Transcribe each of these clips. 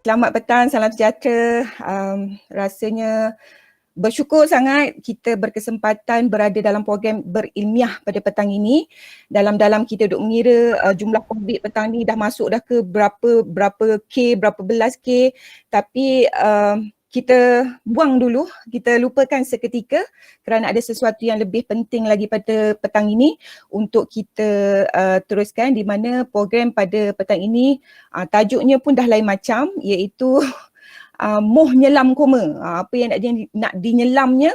Selamat petang, salam sejahtera. Rasanya bersyukur sangat kita berkesempatan berada dalam program berilmiah pada petang ini. Dalam-dalam kita duk mengira jumlah COVID petang ni dah masuk dah ke berapa K, berapa belas K. Tapi kita buang dulu, kita lupakan seketika kerana ada sesuatu yang lebih penting lagi pada petang ini untuk kita teruskan, di mana program pada petang ini tajuknya pun dah lain macam, iaitu moh nyelam koma. Apa yang nak dinyelamnya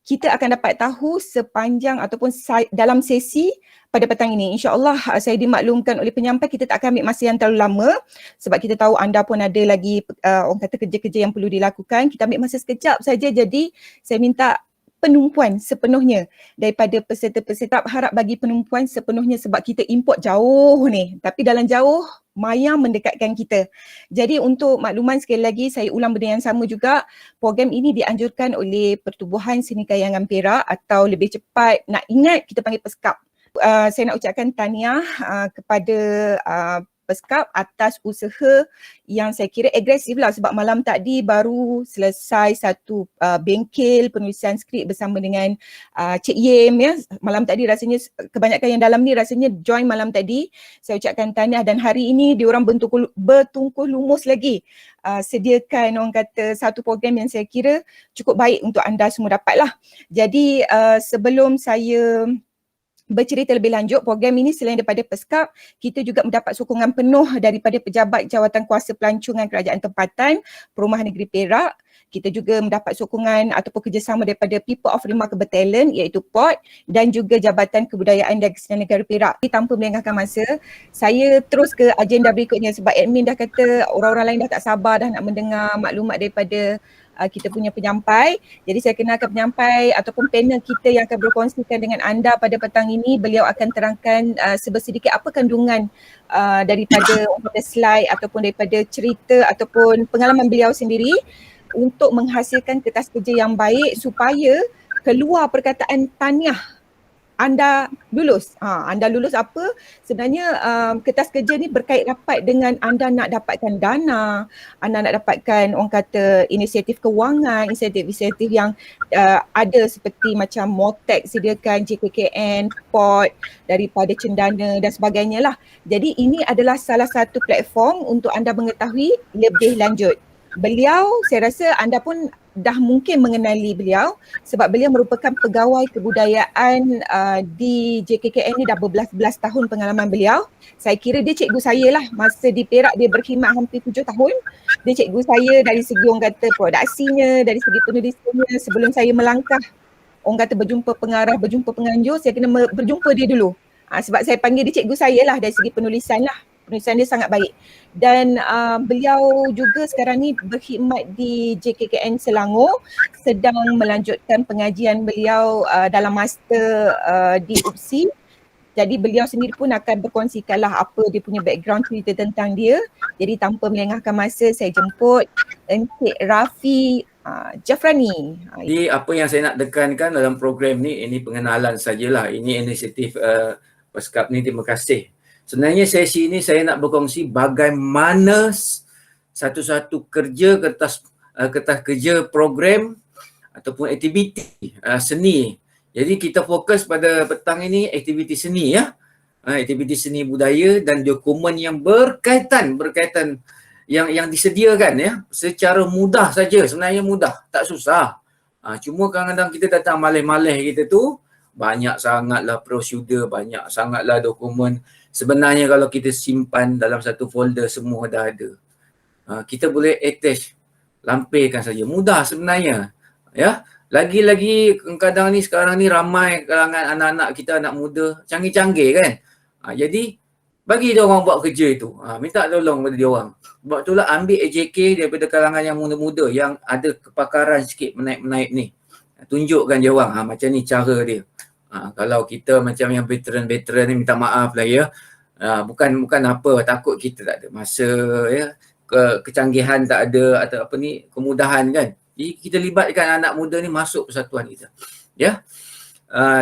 kita akan dapat tahu sepanjang ataupun dalam sesi pada petang ini. InsyaAllah saya dimaklumkan oleh penyampai kita tak akan ambil masa yang terlalu lama sebab kita tahu anda pun ada lagi orang kata kerja-kerja yang perlu dilakukan. Kita ambil masa sekejap saja, jadi saya minta penumpuan sepenuhnya daripada peserta-peserta. Harap bagi penumpuan sepenuhnya sebab kita import jauh ni, tapi dalam jauh maya mendekatkan kita. Jadi untuk makluman sekali lagi, saya ulang benda yang sama juga, program ini dianjurkan oleh Pertubuhan Seni Kayangan Perak atau lebih cepat nak ingat kita panggil PESKAP. Saya nak ucapkan tahniah kepada PESKAP atas usaha yang saya kira agresif lah, sebab malam tadi baru selesai satu bengkel penulisan skrip bersama dengan Cik Yim ya. Malam tadi rasanya kebanyakan yang dalam ni rasanya join malam tadi. Saya ucapkan tahniah, dan hari ini diorang bertungkuh lumus lagi sediakan orang kata satu program yang saya kira cukup baik untuk anda semua dapatlah. Jadi sebelum saya bercerita lebih lanjut, program ini selain daripada PESKAP, kita juga mendapat sokongan penuh daripada Pejabat Jawatan Kuasa Pelancongan Kerajaan Tempatan Perumahan Negeri Perak. Kita juga mendapat sokongan ataupun kerjasama daripada People of Remarkable Talent iaitu POT, dan juga Jabatan Kebudayaan dan Kesenian Negara Perak. Tanpa melengahkan masa, saya terus ke agenda berikutnya sebab admin dah kata orang-orang lain dah tak sabar dah nak mendengar maklumat daripada kita punya penyampai. Jadi saya kenalkan penyampai ataupun panel kita yang akan berkongsikan dengan anda pada petang ini. Beliau akan terangkan sedikit apa kandungan daripada slide ataupun daripada cerita ataupun pengalaman beliau sendiri untuk menghasilkan kertas kerja yang baik supaya keluar perkataan tahniah anda lulus. Anda lulus apa? Sebenarnya kertas kerja ni berkait rapat dengan anda nak dapatkan dana, anda nak dapatkan orang kata inisiatif kewangan, inisiatif yang ada seperti macam Motek sediakan, JKKN, POT daripada Cendana dan sebagainya lah. Jadi ini adalah salah satu platform untuk anda mengetahui lebih lanjut. Beliau, saya rasa anda pun dah mungkin mengenali beliau sebab beliau merupakan pegawai kebudayaan di JKKN ni dah berbelas-belas tahun pengalaman beliau. Saya kira dia cikgu saya lah, masa di Perak dia berkhidmat hampir 7 tahun. Dia cikgu saya dari segi orang kata produksinya, dari segi penulisannya. Sebelum saya melangkah orang kata berjumpa pengarah, berjumpa penganjur, saya kena berjumpa dia dulu. Sebab saya panggil dia cikgu saya lah dari segi penulisan lah. Penulisan dia sangat baik. Dan beliau juga sekarang ni berkhidmat di JKKN Selangor, sedang melanjutkan pengajian beliau dalam master di UPSI. Jadi beliau sendiri pun akan berkongsikanlah apa dia punya background cerita tentang dia. Jadi tanpa melengahkan masa, saya jemput Encik Rafi Jafrani. Jadi apa yang saya nak tekankan dalam program ni, ini pengenalan sajalah. Ini inisiatif PESKAP ni, terima kasih. Sebenarnya sesi ini saya nak berkongsi bagaimana satu-satu kertas kerja program ataupun aktiviti seni. Jadi kita fokus pada petang ini aktiviti seni ya. Aktiviti seni budaya dan dokumen yang berkaitan yang disediakan ya, secara mudah saja. Sebenarnya mudah, tak susah. Cuma kadang-kadang kita datang malih-malih kita tu, banyak sangatlah prosedur, banyak sangatlah dokumen. Sebenarnya kalau kita simpan dalam satu folder semua dah ada. Kita boleh attach, lampirkan saja. Mudah sebenarnya. Ya. Lagi-lagi kadang ni sekarang ni ramai kalangan anak-anak kita, anak muda, canggih-canggih kan. Jadi bagi dia orang buat kerja itu. Minta tolong pada dia orang. Sebab itulah ambil AJK daripada kalangan yang muda-muda yang ada kepakaran sikit menaip-menaip ni. Tunjukkan dia orang macam ni cara dia. Kalau kita macam yang veteran-veteran ni, minta maaf lah ya. Bukan apa, takut kita tak ada masa ya. Kecanggihan tak ada atau apa ni, kemudahan kan. Jadi kita libatkan anak muda ni masuk persatuan kita. Ya.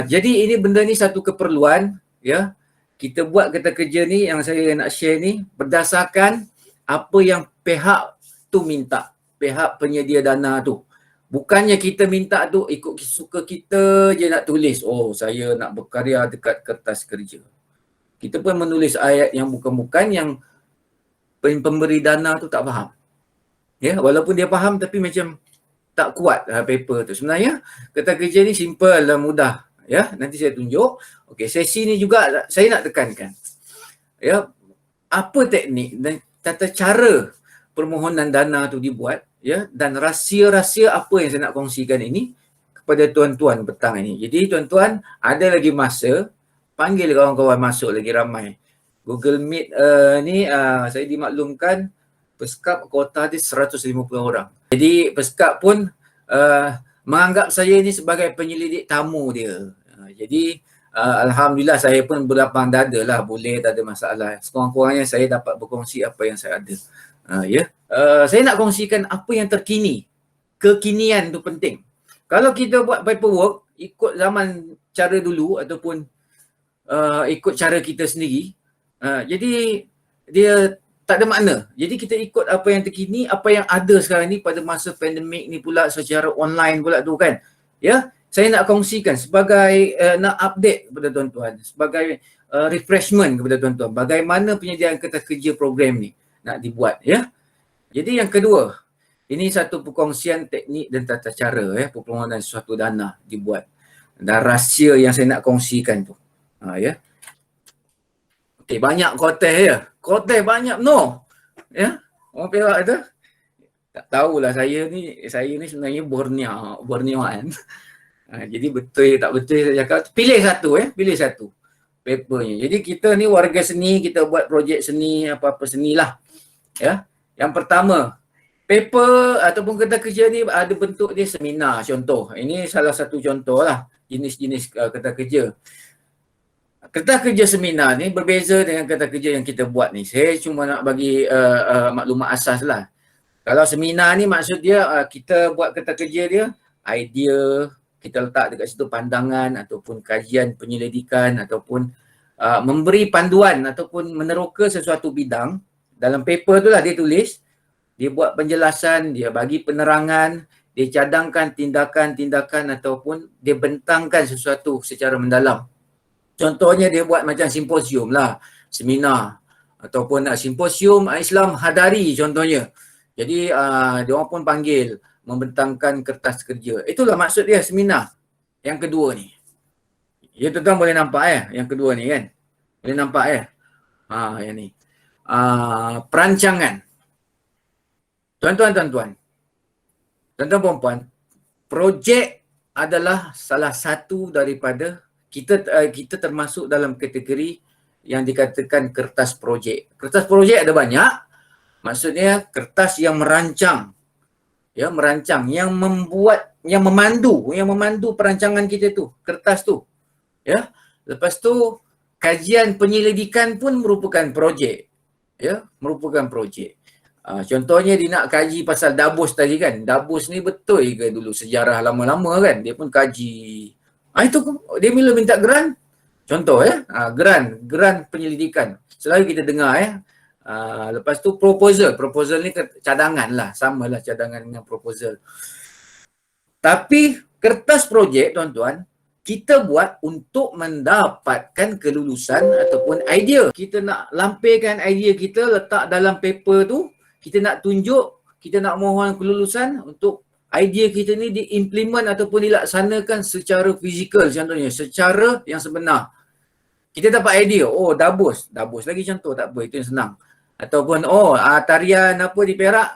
Jadi ini benda ni satu keperluan ya. Kita buat kerja ni yang saya nak share ni berdasarkan apa yang pihak tu minta pihak penyedia dana tu. Bukannya kita minta tu ikut suka kita je nak tulis, oh saya nak berkarya dekat kertas kerja. Kita pun menulis ayat yang bukan-bukan yang pemberi dana tu tak faham. Ya, walaupun dia faham tapi macam tak kuat paper tu. Sebenarnya kertas kerja ni simple dan mudah. Ya, nanti saya tunjuk. Okey, sesi ni juga saya nak tekankan. Ya, apa teknik dan tata cara permohonan dana tu dibuat, ya, dan rahsia-rahsia apa yang saya nak kongsikan ini kepada tuan-tuan petang ini. Jadi tuan-tuan ada lagi masa, panggil kawan-kawan masuk lagi ramai. Google Meet ni saya dimaklumkan peskap kuota dia 150 orang. Jadi peskap pun menganggap saya ni sebagai penyelidik tamu dia. Jadi alhamdulillah saya pun berlapang dada lah, boleh, tak ada masalah. Sekurang-kurangnya saya dapat berkongsi apa yang saya ada. Saya nak kongsikan apa yang terkini. Kekinian tu penting. Kalau kita buat paperwork ikut zaman cara dulu ataupun ikut cara kita sendiri, jadi dia tak ada makna. Jadi kita ikut apa yang terkini, apa yang ada sekarang ni pada masa pandemik ni pula secara online pula tu kan. Ya, saya nak kongsikan sebagai nak update kepada tuan-tuan, sebagai refreshment kepada tuan-tuan bagaimana penyediaan kertas kerja program ni nak dibuat, ya. Jadi yang kedua, ini satu perkongsian teknik dan tata cara permohonan suatu dana dibuat. Dan rahsia yang saya nak kongsikan tu. Ya. Okey, banyak kotes ya. Kotes banyak no. Ya. Orang Perak tu tak tahulah saya ni sebenarnya Borneoan. Jadi betul tak betul saya cakap, pilih satu pilih satu papernya. Jadi kita ni warga seni, kita buat projek seni, apa-apa seni lah. Ya. Yang pertama, paper ataupun kertas kerja ni ada bentuk dia seminar contoh. Ini salah satu contoh lah jenis-jenis kertas kerja. Kertas kerja seminar ni berbeza dengan kertas kerja yang kita buat ni. Saya cuma nak bagi maklumat asas lah. Kalau seminar ni maksud dia kita buat kertas kerja dia, idea, kita letak dekat situ pandangan ataupun kajian penyelidikan ataupun memberi panduan ataupun meneroka sesuatu bidang. Dalam paper tu lah dia tulis, dia buat penjelasan, dia bagi penerangan, dia cadangkan tindakan-tindakan ataupun dia bentangkan sesuatu secara mendalam. Contohnya dia buat macam simposium lah, seminar ataupun simposium Islam Hadari contohnya. Jadi dia orang pun panggil membentangkan kertas kerja. Itulah maksud dia seminar. Yang kedua ni. Ya tuan-tuan boleh nampak yang kedua ni kan. Boleh nampak yang ni. Perancangan. Tuan-tuan perempuan, projek adalah salah satu daripada kita termasuk dalam kategori yang dikatakan kertas projek. Kertas projek ada banyak. Maksudnya kertas yang merancang. Ya, merancang, yang membuat, yang memandu perancangan kita tu, kertas tu. Ya. Lepas tu kajian penyelidikan pun merupakan projek. Ya, merupakan projek. Contohnya dia nak kaji pasal Dabus tadi kan. Dabus ni betul ke dulu sejarah lama-lama kan. Dia pun kaji. Itu dia bila minta grant. Contoh grant penyelidikan. Selalu kita dengar lepas tu proposal ni cadangan lah. Sama lah cadangan dengan proposal. Tapi kertas projek tuan-tuan, kita buat untuk mendapatkan kelulusan ataupun idea. Kita nak lampirkan idea kita, letak dalam paper tu, kita nak tunjuk, kita nak mohon kelulusan untuk idea kita ni diimplement ataupun dilaksanakan secara fizikal contohnya, secara yang sebenar. Kita dapat idea, Dabus lagi contoh, tak apa, itu yang senang. Ataupun tarian apa di Perak,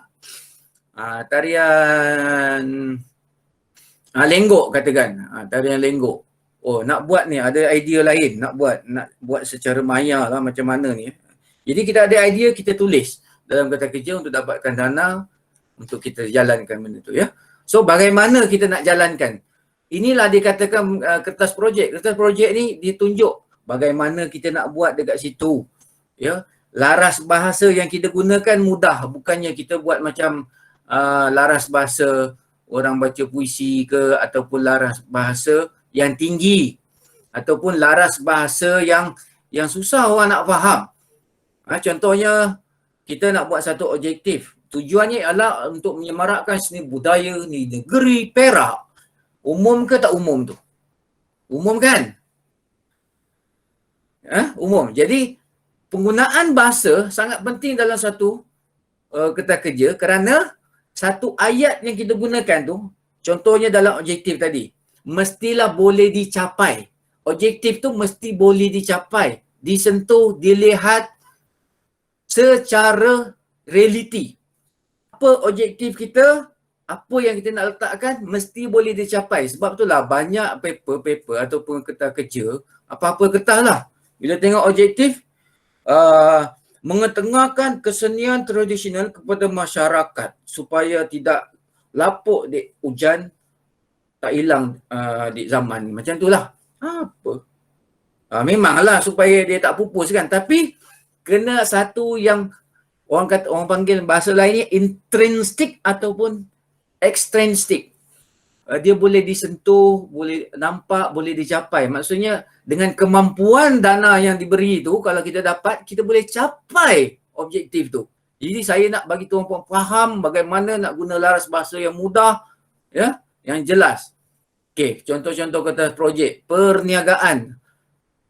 tarian lenggok katakan, tarian lenggok. Nak buat ni, ada idea lain, nak buat secara maya lah macam mana ni. Jadi kita ada idea, kita tulis dalam kertas kerja untuk dapatkan dana untuk kita jalankan benda tu ya. So bagaimana kita nak jalankan? Inilah dikatakan kertas projek. Kertas projek ni ditunjuk bagaimana kita nak buat dekat situ. Ya. Laras bahasa yang kita gunakan mudah, bukannya kita buat macam laras bahasa orang baca puisi ke, ataupun laras bahasa yang tinggi, ataupun laras bahasa yang susah orang nak faham. Contohnya kita nak buat satu objektif Tujuannya ialah untuk menyemarakkan seni budaya di negeri Perak. Umum ke tak umum tu? Umum kan? Umum. Jadi penggunaan bahasa sangat penting dalam satu kertas kerja kerana satu ayat yang kita gunakan tu, contohnya dalam objektif tadi, mestilah boleh dicapai. Objektif tu mesti boleh dicapai, disentuh, dilihat secara realiti. Apa objektif kita, apa yang kita nak letakkan mesti boleh dicapai. Sebab itulah banyak paper ataupun kertas kerja, apa-apa kertas lah. Bila tengok objektif, mengetengahkan kesenian tradisional kepada masyarakat supaya tidak lapuk di hujan, tak hilang di zaman ni. Macam itulah. Apa? Memanglah supaya dia tak pupus kan. Tapi kena satu yang orang panggil bahasa lain ni intrinsik ataupun extrinsic. Dia boleh disentuh, boleh nampak, boleh dicapai. Maksudnya dengan kemampuan dana yang diberi tu, kalau kita dapat, kita boleh capai objektif tu. Jadi saya nak bagi tuan-puan faham bagaimana nak guna laras bahasa yang mudah, ya, yang jelas. Okey, contoh-contoh kata projek perniagaan.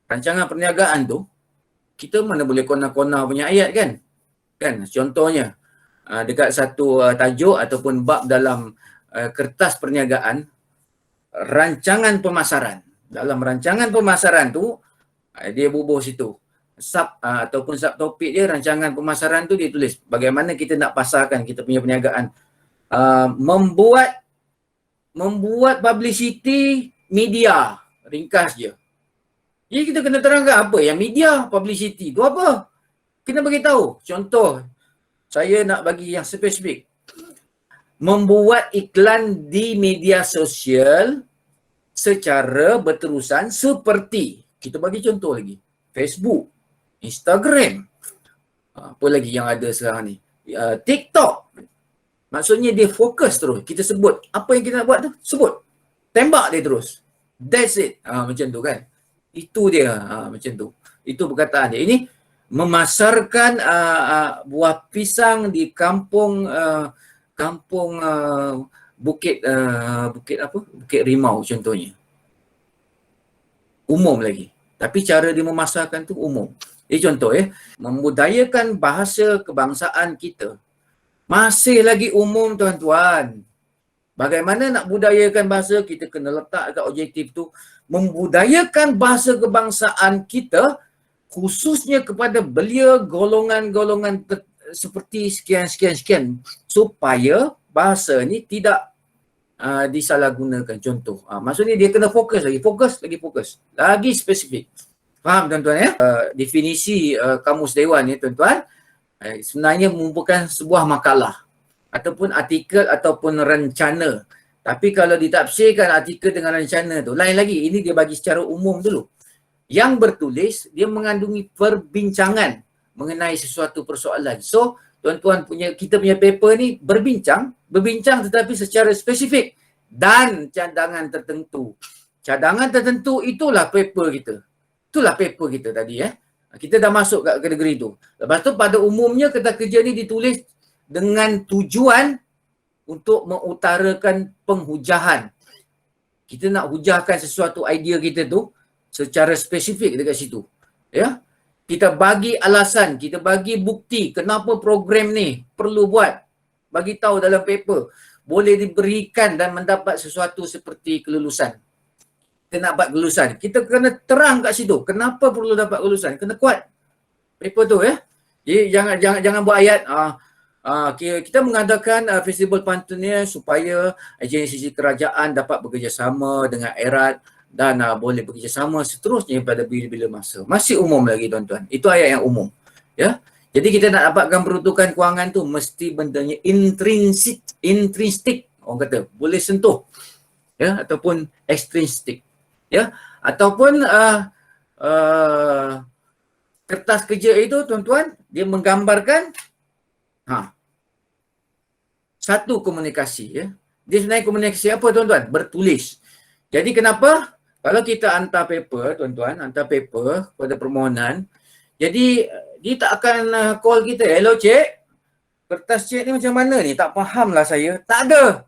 Rancangan perniagaan tu, kita mana boleh kona-kona punya ayat kan? Kan, contohnya dekat satu tajuk ataupun bab dalam kertas perniagaan, rancangan pemasaran. Dalam rancangan pemasaran tu, dia bubuh situ. Ataupun subtopik dia, rancangan pemasaran tu dia tulis bagaimana kita nak pasarkan kita punya perniagaan. Membuat publicity media, ringkas je. Jadi kita kena terangkan apa yang media publicity tu apa. Kena bagi tahu. Contoh, saya nak bagi yang spesifik. Membuat iklan di media sosial secara berterusan seperti, kita bagi contoh lagi, Facebook, Instagram, apa lagi yang ada sekarang ni, TikTok. Maksudnya dia fokus terus. Kita sebut apa yang kita nak buat tu, sebut. Tembak dia terus. That's it. Macam tu kan. Itu dia. Macam tu. Itu perkataan dia. Ini memasarkan buah pisang di kampung Bukit Rimau contohnya. Umum lagi. Tapi cara dia memasarkan tu umum. Ini contoh membudayakan bahasa kebangsaan kita. Masih lagi umum tuan-tuan. Bagaimana nak budayakan bahasa, kita kena letak dekat objektif tu. Membudayakan bahasa kebangsaan kita khususnya kepada belia golongan-golongan seperti sekian supaya bahasa ni tidak disalahgunakan. Contoh, maksudnya dia kena fokus, lagi spesifik. Faham tuan-tuan ya? Definisi Kamus Dewan ni tuan-tuan sebenarnya merupakan sebuah makalah ataupun artikel ataupun rencana. Tapi kalau ditafsirkan artikel dengan rencana tu lain lagi. Ini dia bagi secara umum dulu. Yang bertulis dia mengandungi perbincangan mengenai sesuatu persoalan. So, tuan-tuan kita punya paper ni berbincang tetapi secara spesifik dan cadangan tertentu. Cadangan tertentu itulah paper kita. Itulah paper kita tadi Kita dah masuk kat kategori tu. Lepas tu pada umumnya kertas kerja ni ditulis dengan tujuan untuk mengutarakan penghujahan. Kita nak hujahkan sesuatu idea kita tu secara spesifik dekat situ. Ya. Kita bagi alasan, kita bagi bukti kenapa program ni perlu buat. Bagi tahu dalam paper. Boleh diberikan dan mendapat sesuatu seperti kelulusan. Kita nak dapat kelulusan. Kita kena terang kat situ. Kenapa perlu dapat kelulusan? Kena kuat paper tu Jadi jangan buat ayat kita mengadakan festival pantun supaya agensi kerajaan dapat bekerjasama dengan erat dan boleh bekerjasama seterusnya pada bila-bila masa. Masih umum lagi tuan-tuan. Itu ayat yang umum. Ya. Jadi kita nak dapatkan peruntukan kewangan tu mesti bendanya intrinsik orang kata boleh sentuh ataupun extrinsic ataupun kertas kerja itu tuan-tuan dia menggambarkan satu komunikasi Dia sebenarnya komunikasi apa tuan-tuan? Bertulis. Jadi kenapa? Kalau kita hantar paper tuan-tuan, hantar paper pada permohonan, jadi dia tak akan call kita, hello cik, kertas cek ni macam mana ni? Tak faham lah saya. Tak ada.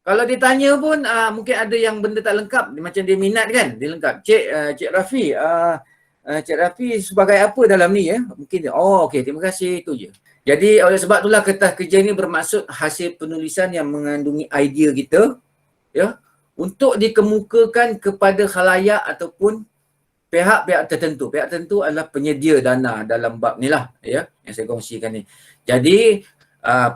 Kalau dia tanya pun mungkin ada yang benda tak lengkap. Macam dia minat kan? Dia lengkap. Cik Rafi, Cik Rafi sebagai apa dalam ni ya? Mungkin dia, okey, terima kasih, itu je. Jadi oleh sebab itulah kertas kerja ni bermaksud hasil penulisan yang mengandungi idea kita ya untuk dikemukakan kepada khalayak ataupun pihak-pihak tertentu. Pihak tertentu adalah penyedia dana dalam bab ni lah ya yang saya kongsikan ni. Jadi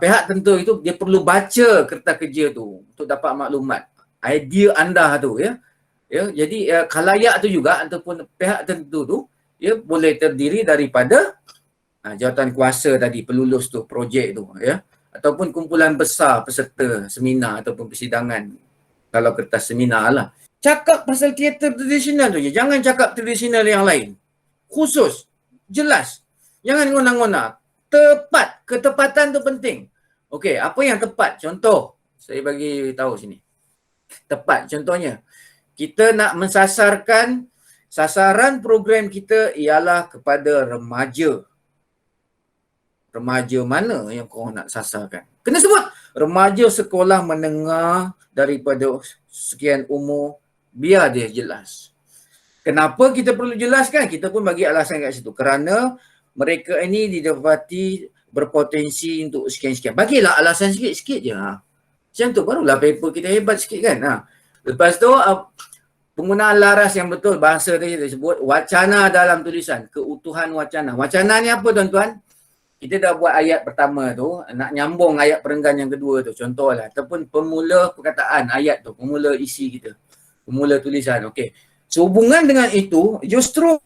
pihak tertentu itu dia perlu baca kertas kerja tu untuk dapat maklumat idea anda tu ya. Ya, jadi khalayak tu juga ataupun pihak tertentu tu ya boleh terdiri daripada jawatan kuasa tadi, pelulus tu, projek tu ya, ataupun kumpulan besar peserta seminar ataupun persidangan kalau kertas seminar lah. Cakap pasal teater tradisional tu je, jangan cakap tradisional yang lain. Khusus, jelas, jangan ngona-ngona. Tepat, ketepatan tu penting. Okey, apa yang tepat? Contoh, saya bagi tahu sini. Tepat, contohnya, kita nak mensasarkan, sasaran program kita ialah kepada remaja. Remaja mana yang kau nak sasarkan? Kena sebut remaja sekolah menengah daripada sekian umur, biar dia jelas. Kenapa kita perlu jelaskan? Kita pun bagi alasan kat situ. Kerana mereka ini didapati berpotensi untuk sekian-sekian. Bagilah alasan sikit-sikit je. Macam tu barulah paper kita hebat sikit kan. Lepas tu penggunaan laras yang betul, bahasa tadi disebut wacana dalam tulisan, keutuhan wacana. Wacana ni apa tuan-tuan? Kita dah buat ayat pertama tu, nak nyambung ayat perenggan yang kedua tu, contohlah. Ataupun pemula perkataan ayat tu, pemula isi kita. Pemula tulisan, okey. Sehubungan dengan itu, justru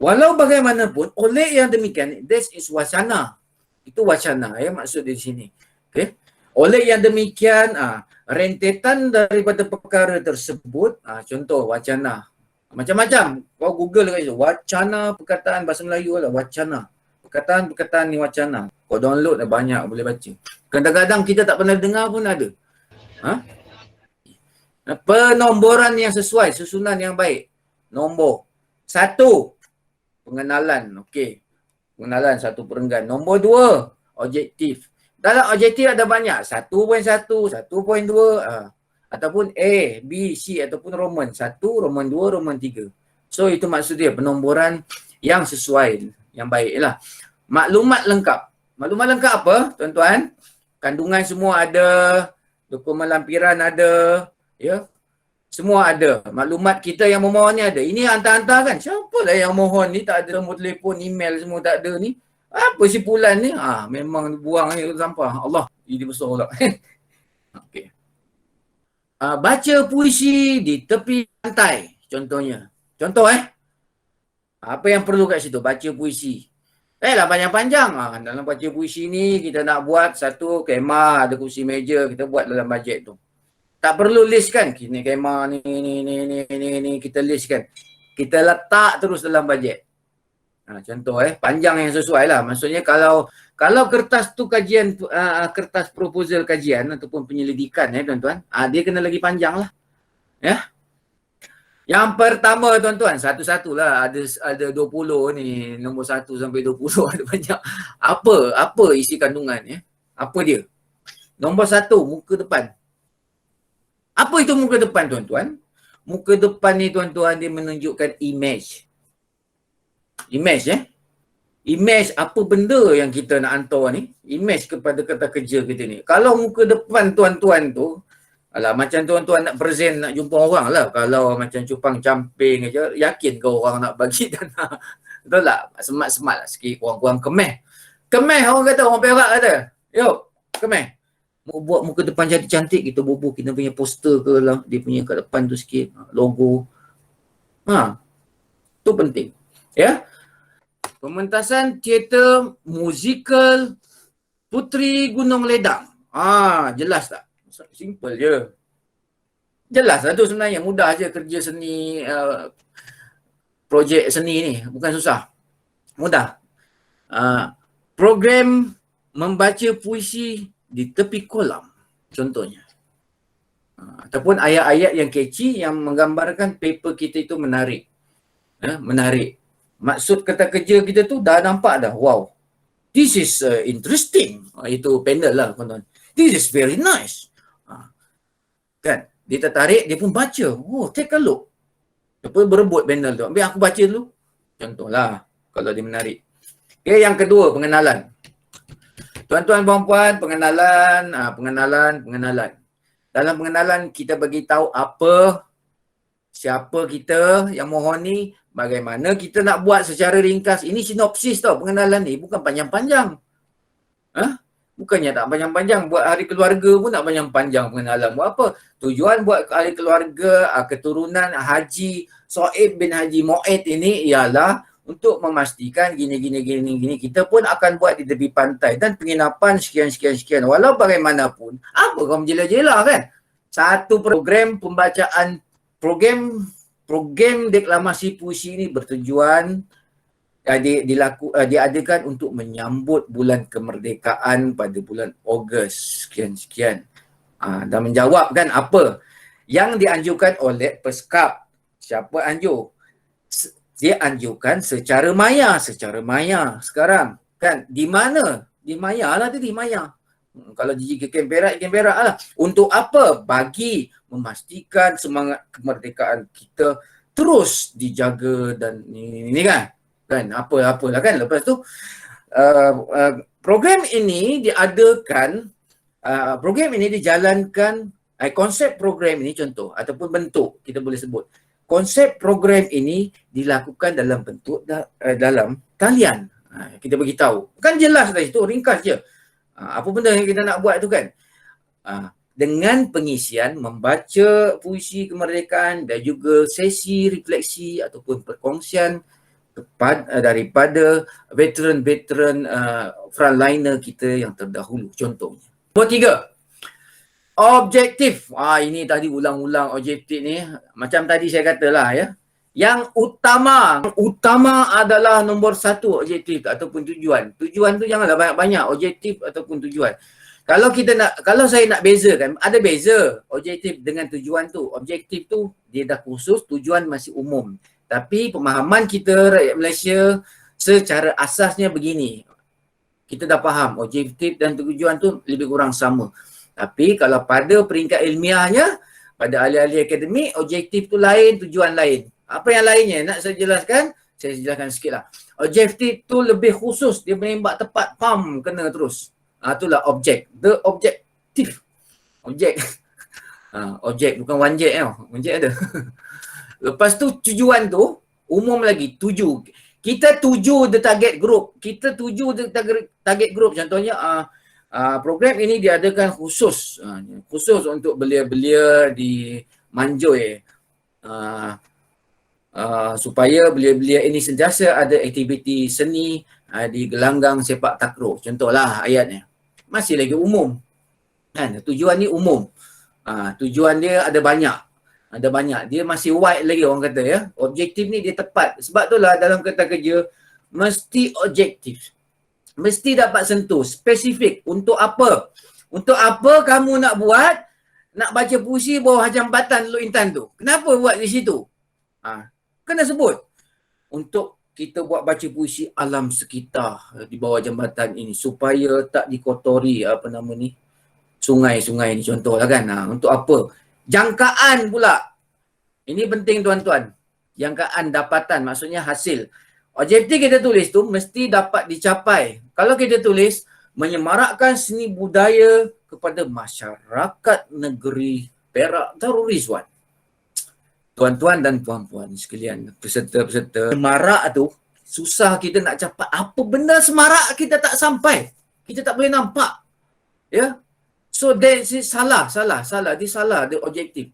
walau bagaimanapun, oleh yang demikian, this is wacana. Itu wacana ya maksud di sini. Okey. Oleh yang demikian, rentetan daripada perkara tersebut, contoh wacana. Macam-macam. Kau Google kat situ, wacana perkataan bahasa Melayu lah, wacana. Perkataan-perkataan ni wacana. Kau download dah banyak boleh baca. Kadang-kadang kita tak pernah dengar pun ada. Penomboran yang sesuai, susunan yang baik. Nombor 1, pengenalan. Okey. Pengenalan satu perenggan. Nombor 2, objektif. Dalam objektif ada banyak. 1.1, 1.2, ataupun A, B, C ataupun Roman 1, Roman 2, Roman 3. So itu maksud dia penomboran yang sesuai, yang baik lah. Maklumat lengkap. Maklumat lengkap apa tuan-tuan? Kandungan semua ada, dokumen lampiran ada, ya. Semua ada. Maklumat kita yang memohon ni ada. Ini hantar-hantar kan? Siapalah yang mohon ni tak ada nombor telefon, email semua tak ada ni. Apa simpulan ni? Memang buang ni sampah. Allah, ini besar pula. Okey. Baca puisi di tepi pantai contohnya. Contoh apa yang perlu kat situ? Baca puisi. Lah panjang-panjang. Dalam baca puisi ni kita nak buat satu kemah, ada kursi meja, kita buat dalam bajet tu. Tak perlu list kan? Ini kemah ni kita list kan. Kita letak terus dalam bajet. Contoh panjang yang sesuai lah. Maksudnya kalau kertas tu kajian, kertas proposal kajian ataupun penyelidikan tuan-tuan, dia kena lagi panjang lah. Ya. Yang pertama tuan-tuan, satu-satulah ada 20 ni, nombor 1 sampai 20 ada banyak. Apa isi kandungan ya? Apa dia? Nombor 1, muka depan. Apa itu muka depan tuan-tuan? Muka depan ni tuan-tuan dia menunjukkan image. Image Image apa benda yang kita nak hantar ni? Image kepada kertas kerja kita ni. Kalau muka depan tuan-tuan tu, macam tuan-tuan nak present, nak jumpa orang lah. Kalau macam cupang camping aja, yakin ke orang nak bagi dana? Betul tak? Semat-semat lah sikit, kurang-kurang kemeh. Kemeh orang kata, orang Perak kata. Yuk, kemeh. Buat muka depan cantik-cantik, kita bubuh kita punya poster ke lah. Dia punya kat depan tu sikit, logo. Tu penting. Ya. Pementasan teater musikal Putri Gunung Ledang. Jelas tak? Simple je. Jelas lah tu sebenarnya. Mudah je kerja seni, projek seni ni. Bukan susah. Mudah. Program membaca puisi di tepi kolam. Contohnya. Ataupun ayat-ayat yang catchy yang menggambarkan paper kita itu menarik. Menarik. Maksud kata kerja kita tu dah nampak dah. Wow. this is interesting. Itu panel lah tuan-tuan. This is very nice. Kan? Dia tertarik, dia pun baca. Oh, take a look. Dia pun berebut panel tu. Ambil aku baca dulu. Contohlah kalau dia menarik. Okay, yang kedua, pengenalan. Tuan-tuan puan-puan, pengenalan. Dalam pengenalan kita bagi tahu apa, siapa kita yang mohon ni, bagaimana kita nak buat secara ringkas. Ini sinopsis tau pengenalan ni, bukan panjang-panjang. Bukannya tak panjang-panjang. Buat hari keluarga pun tak panjang-panjang pengenalan. Buat apa? Tujuan buat hari keluarga, keturunan Haji Soeb bin Haji Moed ini ialah untuk memastikan gini. Kita pun akan buat di tepi pantai dan penginapan sekian. Walau bagaimanapun, apa kau menjela-jela kan? Satu program pembacaan, program deklamasi puisi ini bertujuan diadakan untuk menyambut bulan kemerdekaan pada bulan Ogos sekian. Dan menjawabkan apa yang dianjurkan oleh Peskap. Siapa anjur? Dia anjurkan secara maya sekarang kan. Di mana? Di maya lah tadi, maya. Kalau ke Kem Perak lah. Untuk apa? Bagi memastikan semangat kemerdekaan kita terus dijaga dan ini kan. Kan apalah kan. Lepas tu program ini diadakan, program ini dijalankan, konsep program ini contoh ataupun bentuk kita boleh sebut. Konsep program ini dilakukan dalam bentuk dalam talian. Kita bagi tahu. Kan jelas dah itu, ringkas je. Apa benda yang kita nak buat tu kan. Dengan pengisian membaca puisi kemerdekaan dan juga sesi refleksi ataupun perkongsian daripada veteran-veteran frontliner kita yang terdahulu contohnya. Nombor 3. Objektif. Ini tadi ulang-ulang objektif ni. Macam tadi saya katalah ya. Yang utama adalah nombor 1 objektif ataupun tujuan. Tujuan tu janganlah banyak-banyak, objektif ataupun tujuan. Kalau saya nak bezakan, ada beza objektif dengan tujuan tu. Objektif tu dia dah khusus, tujuan masih umum. Tapi pemahaman kita rakyat Malaysia secara asasnya begini. Kita dah faham objektif dan tujuan tu lebih kurang sama. Tapi kalau pada peringkat ilmiahnya, pada ahli-ahli akademik, objektif tu lain, tujuan lain. Apa yang lainnya? Nak saya jelaskan? Saya jelaskan sikit lah. Objektif tu lebih khusus. Dia menembak tepat, pam, kena terus. Itulah objek. The objective. Objek. Objek, bukan one jet tau. One jet ada. Lepas tu tujuan tu, umum lagi, tuju. Kita tuju the target group. Target group. Contohnya, program ini diadakan khusus untuk belia-belia di Manjoy supaya belia-belia ini sentiasa ada aktiviti seni di gelanggang sepak takraw. Contohlah ayatnya. Masih lagi umum. Kan? Tujuan ni umum. Tujuan dia ada banyak. Dia masih wide lagi orang kata ya. Objektif ni dia tepat. Sebab itulah dalam kata kerja mesti objektif. Mesti dapat sentuh, spesifik. Untuk apa? Untuk apa kamu nak buat, nak baca puisi bawah jambatan Teluk Intan tu? Kenapa buat di situ? Kena sebut. Untuk kita buat baca puisi alam sekitar di bawah jambatan ini supaya tak dikotori sungai-sungai ni contohlah kan. Untuk apa? Jangkaan pula. Ini penting tuan-tuan. Jangkaan dapatan maksudnya hasil. Objektif kita tulis tu mesti dapat dicapai. Kalau kita tulis menyemarakkan seni budaya kepada masyarakat negeri Perak Darul Rizwan. Tuan-tuan dan puan-puan sekalian, peserta-peserta, semarak tu susah kita nak capai. Apa benda semarak kita tak sampai. Kita tak boleh nampak. Ya. So that is salah. Dia salah dia objektif.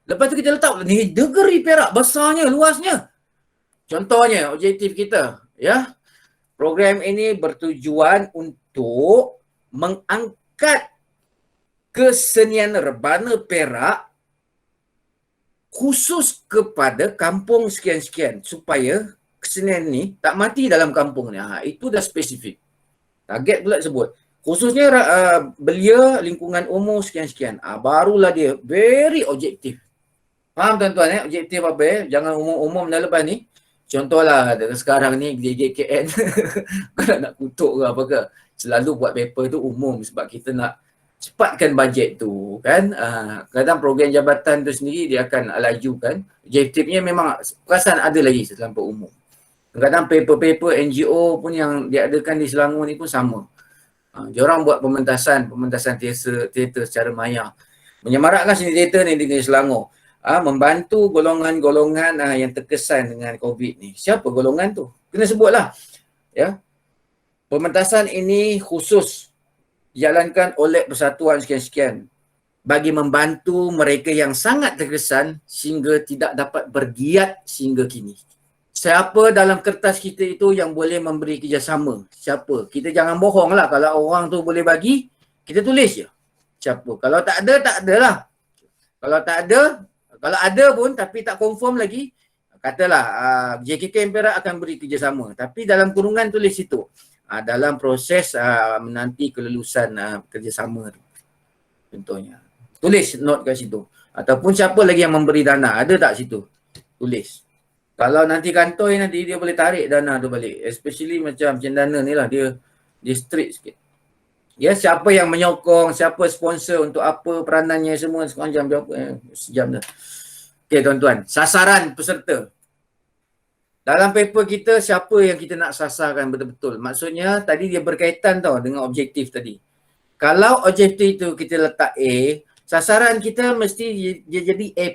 Lepas tu kita letak ni negeri Perak besarnya, luasnya. Contohnya objektif kita, ya. Program ini bertujuan untuk mengangkat kesenian rebana Perak khusus kepada kampung sekian-sekian supaya kesenian ni tak mati dalam kampung ni. Itu dah spesifik. Target pula sebut. Khususnya belia lingkungan umum sekian-sekian. Barulah dia very objektif. Faham tuan-tuan objektif apa Jangan umum-umum dah lepas ni. Contohlah sekarang ni JKN kalau nak kutuk ke apa ke, selalu buat paper tu umum sebab kita nak cepatkan bajet tu kan. Kadang program jabatan tu sendiri dia akan lajukan. Objektifnya memang perasan ada lagi terlampau umum. Kadang paper-paper NGO pun yang diadakan di Selangor ni pun sama. Dia orang buat pementasan teater secara maya. Menyemarakkan seni teater ni di negeri Selangor. Membantu golongan-golongan yang terkesan dengan COVID ni. Siapa golongan tu? Kena sebutlah. Ya. Pementasan ini khusus dijalankan oleh persatuan sekian-sekian bagi membantu mereka yang sangat terkesan sehingga tidak dapat bergiat sehingga kini. Siapa dalam kertas kita itu yang boleh memberi kerjasama? Siapa? Kita jangan bohong lah. Kalau orang tu boleh bagi, kita tulis je. Siapa? Kalau tak ada, tak adalah. Kalau tak ada, kalau ada pun tapi tak confirm lagi, katalah JKK Perak akan beri kerjasama. Tapi dalam kurungan tulis situ. Dalam proses menanti kelulusan kerjasama tu. Contohnya. Tulis note kat situ. Ataupun siapa lagi yang memberi dana. Ada tak situ? Tulis. Kalau nanti kantoi nanti dia boleh tarik dana tu balik. Especially macam dana ni lah. Dia strict sikit. Ya, siapa yang menyokong, siapa sponsor untuk apa peranannya semua. Sekarang jam berapa? Sejam dah. Okey tuan-tuan. Sasaran peserta. Dalam paper kita, siapa yang kita nak sasarkan betul-betul? Maksudnya, tadi dia berkaitan tau dengan objektif tadi. Kalau objektif itu kita letak A, sasaran kita mesti dia jadi A+.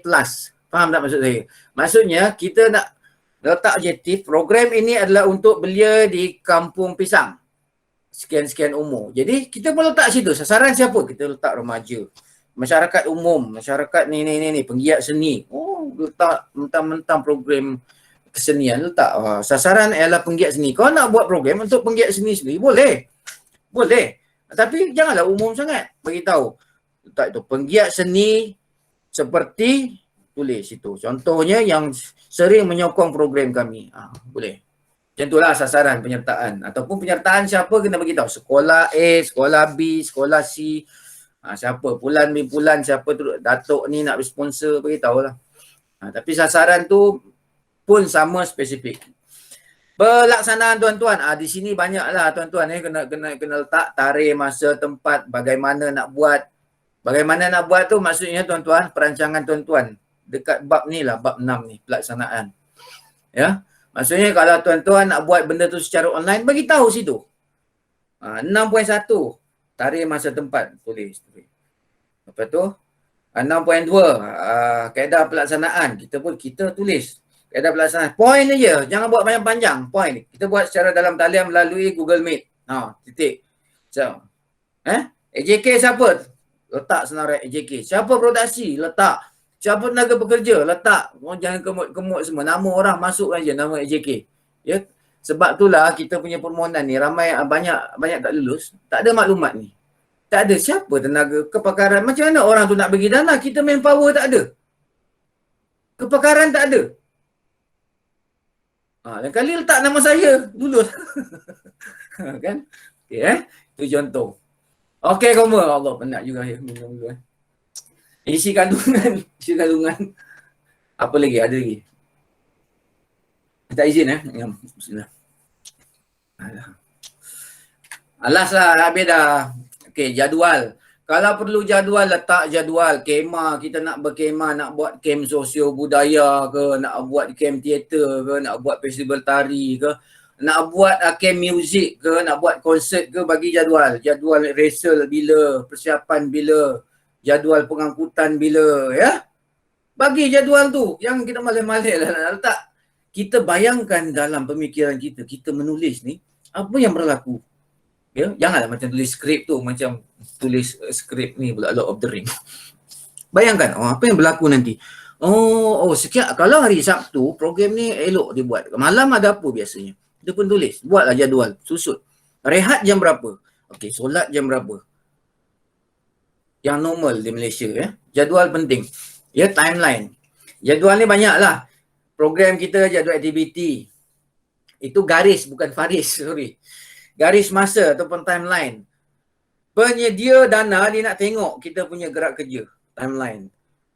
Faham tak maksud saya? Maksudnya, kita nak letak objektif, program ini adalah untuk belia di Kampung Pisang. Sekian-sekian umur. Jadi, kita pun letak situ. Sasaran siapa? Kita letak remaja. Masyarakat umum, masyarakat ni, penggiat seni. Oh, letak mentang-mentang program kesenian letak. Sasaran ialah penggiat seni. Kau nak buat program untuk penggiat seni sendiri, boleh. Boleh. Tapi janganlah umum sangat. Beritahu. Letak itu. Penggiat seni seperti tulis itu. Contohnya yang sering menyokong program kami. Boleh. Macam itulah sasaran penyertaan. Ataupun penyertaan siapa kena beritahu. Sekolah A, sekolah B, sekolah C. Siapa? Pulan bin Pulan. Siapa tu? Datuk ni nak sponsor. Beritahulah. Tapi sasaran tu pun sama spesifik. Pelaksanaan tuan-tuan, di sini banyaklah tuan-tuan kena letak tarikh, masa, tempat, bagaimana nak buat. Bagaimana nak buat tu maksudnya tuan-tuan, perancangan tuan-tuan dekat bab ni lah, bab 6 ni, pelaksanaan. Ya. Maksudnya kalau tuan-tuan nak buat benda tu secara online, bagi tahu situ. 6.1 tarikh, masa, tempat, tulis. Lepas tu 6.2 kaedah pelaksanaan, kita tulis. Kaedah pelaksanaan. Point aja. Jangan buat panjang-panjang. Point. Kita buat secara dalam talian melalui Google Meet. Titik. So. AJK siapa? Letak senarai AJK. Siapa produksi? Letak. Siapa tenaga pekerja? Letak. Jangan kemut-kemut semua. Nama orang masuk aja nama AJK. Ya. Sebab itulah kita punya permohonan ni ramai banyak tak lulus. Tak ada maklumat ni. Tak ada siapa tenaga kepakaran. Macam mana orang tu nak bagi dana? Kita manpower tak ada. Kepakaran tak ada. Lain kali letak nama saya dulu. Kan? Okey itu contoh. Okey kamu. Allah penat juga ya minum dulu Isi kandungan. Apa lagi? Ada lagi. Tak izin Bismillah. Alas lah habis dah. Okey, jadual. Kalau perlu jadual, letak jadual. Kemah, kita nak berkemah, nak buat kem sosio budaya ke, nak buat kem teater ke, nak buat festival tari ke, nak buat kem muzik ke, nak buat konsert ke, bagi jadual. Jadual rehearsal bila, persiapan bila, jadual pengangkutan bila, ya. Bagi jadual tu. Yang kita malih-malih lah nak letak. Kita bayangkan dalam pemikiran kita, kita menulis ni, apa yang berlaku. Ya, janganlah macam tulis skrip tu, macam tulis skrip ni pula Lord of the Ring. Bayangkan, apa yang berlaku nanti. Sekian, kalau hari Sabtu, program ni elok dibuat. Malam ada apa biasanya? Dia pun tulis, buatlah jadual, susut. Rehat jam berapa? Okey, solat jam berapa? Yang normal di Malaysia, ya. Jadual penting. Ya, timeline. Jadual ni banyaklah. Program kita jadual aktiviti. Itu garis, bukan faris, sorry. Garis masa ataupun timeline. Penyedia dana dia nak tengok kita punya gerak kerja. Timeline.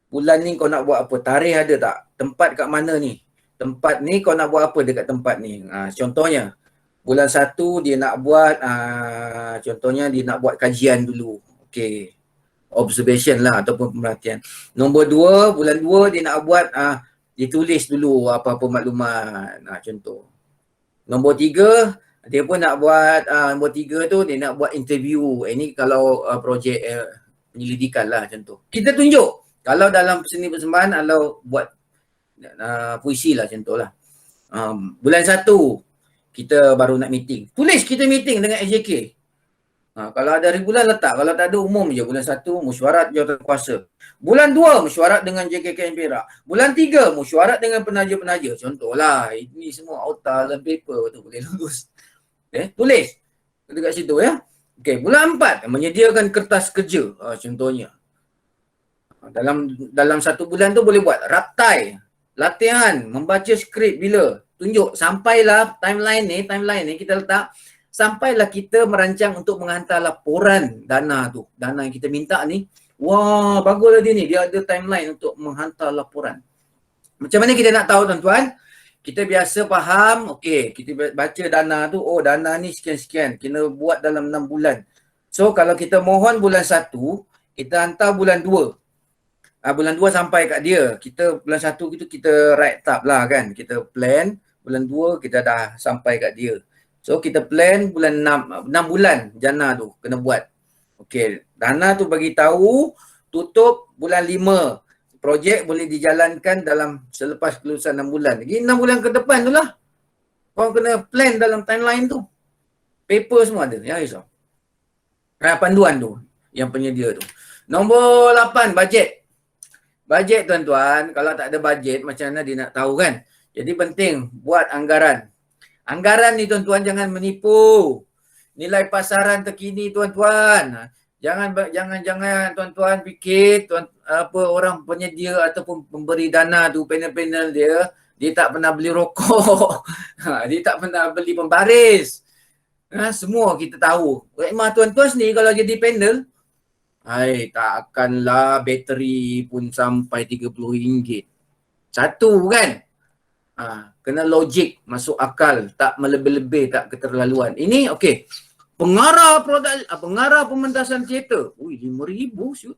Bulan ni kau nak buat apa? Tarikh ada tak? Tempat kat mana ni? tempat ni kau nak buat apa dekat tempat ni. Contohnya, bulan 1 dia nak buat, contohnya dia nak buat kajian dulu. Okay. Observation lah ataupun pemerhatian. Nombor 2, bulan 2 dia nak buat, dia tulis dulu apa-apa maklumat. Contoh. Nombor 3, dia pun nak buat, nombor 3 tu dia nak buat interview. Ini kalau projek penyelidikan lah contoh. Kita tunjuk. Kalau dalam seni persembahan, kalau buat puisi lah contoh lah. Bulan 1, kita baru nak meeting. Tulis kita meeting dengan SJK. Kalau ada hari bulan letak, kalau tak ada umum je. Bulan 1 mesyuarat jawatankuasa. Bulan 2 mesyuarat dengan JKKM Perak. Bulan 3 mesyuarat dengan penaja-penaja. Contohlah, ini semua auta dalam paper tu boleh lulus. Tulis dekat situ ya. Okey, bulan 4 menyediakan kertas kerja contohnya. Dalam 1 bulan tu boleh buat raptai, latihan, membaca skrip bila, tunjuk sampailah timeline ni kita letak. Sampailah kita merancang untuk menghantar laporan dana tu. Dana yang kita minta ni. Wah, baguslah dia ni. Dia ada timeline untuk menghantar laporan. Macam mana kita nak tahu tuan-tuan? Kita biasa faham, okey, kita baca dana tu, oh dana ni sekian-sekian. Kena buat dalam 6 bulan. So kalau kita mohon bulan 1, kita hantar bulan 2. Bulan 2 sampai kat dia. Kita bulan 1 itu kita write up lah kan. Kita plan, bulan 2 kita dah sampai kat dia. So kita plan bulan 6 bulan jana tu kena buat. Okey, dana tu bagi tahu tutup bulan 5. Projek boleh dijalankan dalam selepas kelulusan 6 bulan. Lagi 6 bulan ke depan tu lah. Kau kena plan dalam timeline tu. Paper semua ada. Ya, risau. Panduan tu yang penyedia tu. Nombor 8, bajet. Bajet tuan-tuan, kalau tak ada bajet macam mana dia nak tahu kan? Jadi penting buat anggaran. Anggaran ni tuan-tuan jangan menipu. Nilai pasaran terkini tuan-tuan. Jangan tuan-tuan fikir orang penyedia ataupun pemberi dana tu, panel-panel dia tak pernah beli rokok. Dia tak pernah beli pembaris. Semua kita tahu. Memang tuan-tuan sendiri kalau jadi panel, tak akanlah bateri pun sampai RM30. Satu kan? Kena logik, masuk akal, tak melebih-lebih, tak keterlaluan. Ini okey. Pengarah pementasan teater. RM5,000 shoot.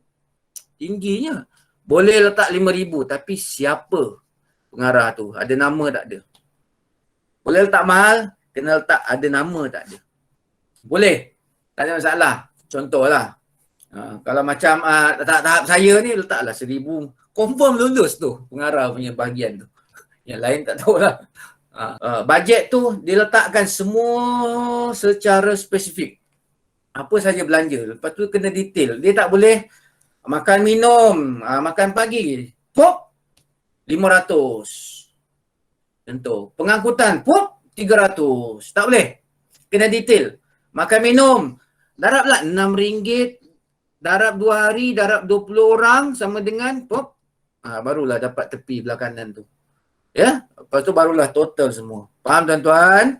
Tingginya. Boleh letak RM5,000 tapi siapa pengarah tu? Ada nama tak ada? Boleh letak mahal, kena letak ada nama tak ada. Boleh. Tak ada masalah. Contohlah. Kalau macam tahap saya ni letaklah RM1,000. Confirm lulus tu pengarah punya bahagian tu. Yang lain tak tahulah. Bajet tu diletakkan semua secara spesifik. Apa saja belanja. Lepas tu kena detail. Dia tak boleh makan minum, makan pagi. Pop, RM500. Contoh. Pengangkutan, pop, RM300. Tak boleh. Kena detail. Makan minum. Darablah RM6. Darab 2 hari, darab 20 orang sama dengan pop. Barulah dapat tepi belah kanan tu. Ya, lepas tu barulah total semua. Faham tuan-tuan?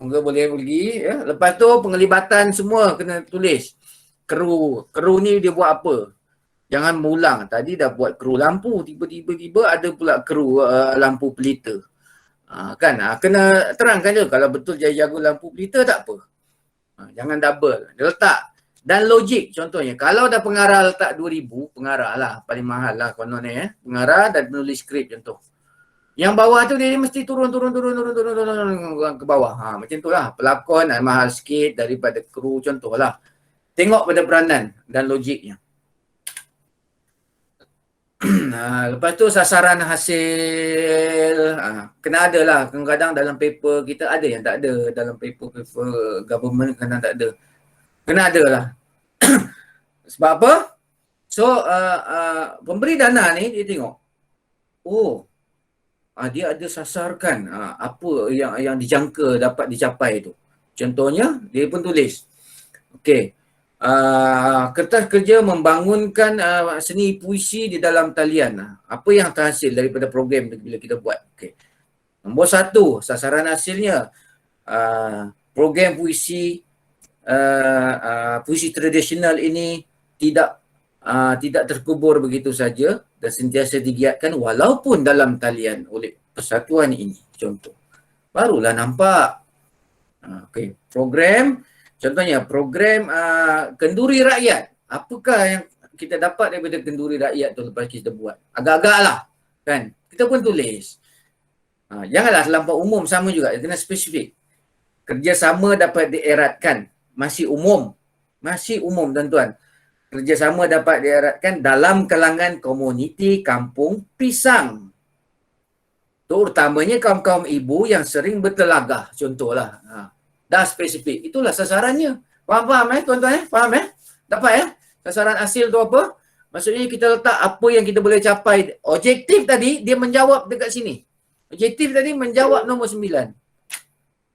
Moga boleh pergi. Ya. Lepas tu penglibatan semua kena tulis. Kru ni dia buat apa? Jangan mengulang. Tadi dah buat kru lampu, tiba-tiba ada pula kru lampu pelita. Kena terangkan je. Kalau betul jago lampu pelita tak apa. Jangan double. Dia letak. Dan logik contohnya. Kalau dah pengarah letak RM2,000, pengarah lah. Paling mahal lah kononnya. Pengarah dan penulis skrip contoh. Yang bawah tu dia mesti turun ke bawah. Macam tu lah. Pelakon mahal sikit daripada kru contoh lah. Tengok pada peranan dan logiknya. Lepas tu sasaran hasil. Kena ada lah. Kadang-kadang dalam paper kita ada yang tak ada. Dalam paper government kadang tak ada. Kena ada lah. Sebab apa? So pemberi dana ni dia tengok. Dia ada sasarkan apa yang dijangka dapat dicapai tu. Contohnya dia pun tulis. Okey. Kertas kerja membangunkan seni puisi di dalam talian. Apa yang terhasil daripada program bila kita buat. Okey. Nombor 1, sasaran hasilnya program puisi puisi tradisional ini tidak terkubur begitu saja dan sentiasa digiatkan walaupun dalam talian oleh persatuan ini, contoh. Barulah nampak. Okey, program, contohnya program kenduri rakyat. Apakah yang kita dapat daripada kenduri rakyat tu lepas kita buat? Agak-agak lah, kan? Kita pun tulis. Janganlah terlampau umum, sama juga, kena spesifik. Kerjasama dapat dieratkan, masih umum. Masih umum, tuan-tuan. Kerjasama dapat dieratkan dalam kalangan komuniti kampung pisang. Terutamanya kaum-kaum ibu yang sering bertelagah, contohlah. Dah spesifik. Itulah sasarannya. Faham tuan-tuan? Faham Dapat sasaran hasil tu apa? Maksudnya kita letak apa yang kita boleh capai. Objektif tadi, dia menjawab dekat sini. Objektif tadi menjawab nombor 9.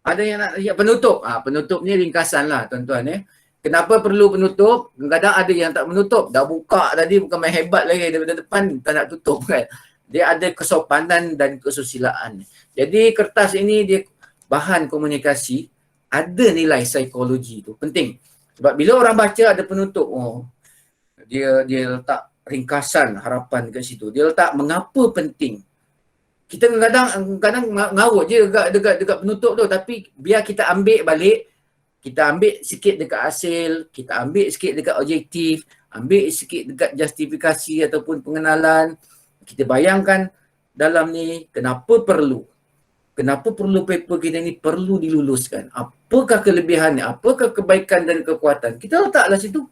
Ada yang nak lihat penutup. Penutup ni ringkasan lah, tuan-tuan. Kenapa perlu penutup? Kadang-kadang ada yang tak menutup. Dah buka tadi, bukan main hebat lagi daripada depan, tak nak tutup kan. Dia ada kesopanan dan kesusilaan. Jadi kertas ini dia bahan komunikasi, ada nilai psikologi tu. Penting. Sebab bila orang baca ada penutup, dia letak ringkasan harapan kat situ. Dia letak mengapa penting. Kita kadang-kadang ngawut je dekat penutup tu, tapi biar kita ambil balik, kita ambil sikit dekat hasil, kita ambil sikit dekat objektif, ambil sikit dekat justifikasi ataupun pengenalan. Kita bayangkan dalam ni kenapa perlu paper kita ni perlu diluluskan. Apakah kelebihannya, apakah kebaikan dan kekuatan. Kita letaklah situ.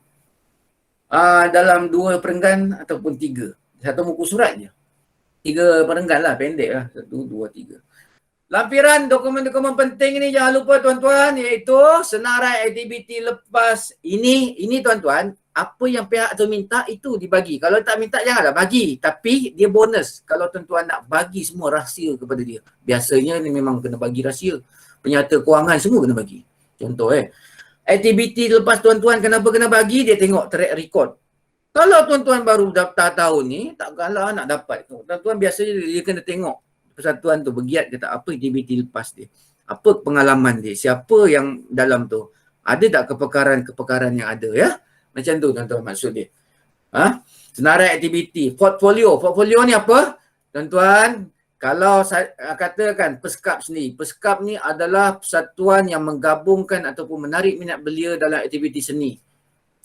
Dalam 2 perenggan ataupun 3. Satu muka surat je. 3 perenggan lah, pendek lah. 1, 2, 3. Lampiran dokumen-dokumen penting ni jangan lupa tuan-tuan, iaitu senarai aktiviti lepas ini tuan-tuan, apa yang pihak tu minta itu dibagi. Kalau tak minta janganlah bagi, tapi dia bonus kalau tuan-tuan nak bagi semua rahsia kepada dia. Biasanya ni memang kena bagi rahsia. Penyata kewangan semua kena bagi. Contoh aktiviti lepas tuan-tuan kenapa kena bagi, dia tengok track record. Kalau tuan-tuan baru daftar tahun ni, takkanlah nak dapat. Tuan-tuan biasanya dia kena tengok persatuan tu bergiat ke tak, apa aktiviti lepas dia. Apa pengalaman dia, siapa yang dalam tu. Ada tak kepakaran-kepakaran yang ada Macam tu tuan-tuan maksud dia. Senarai aktiviti, portfolio. Portfolio ni apa? Tuan-tuan, kalau saya katakan Peskap sendiri. Peskap ni adalah persatuan yang menggabungkan ataupun menarik minat belia dalam aktiviti seni.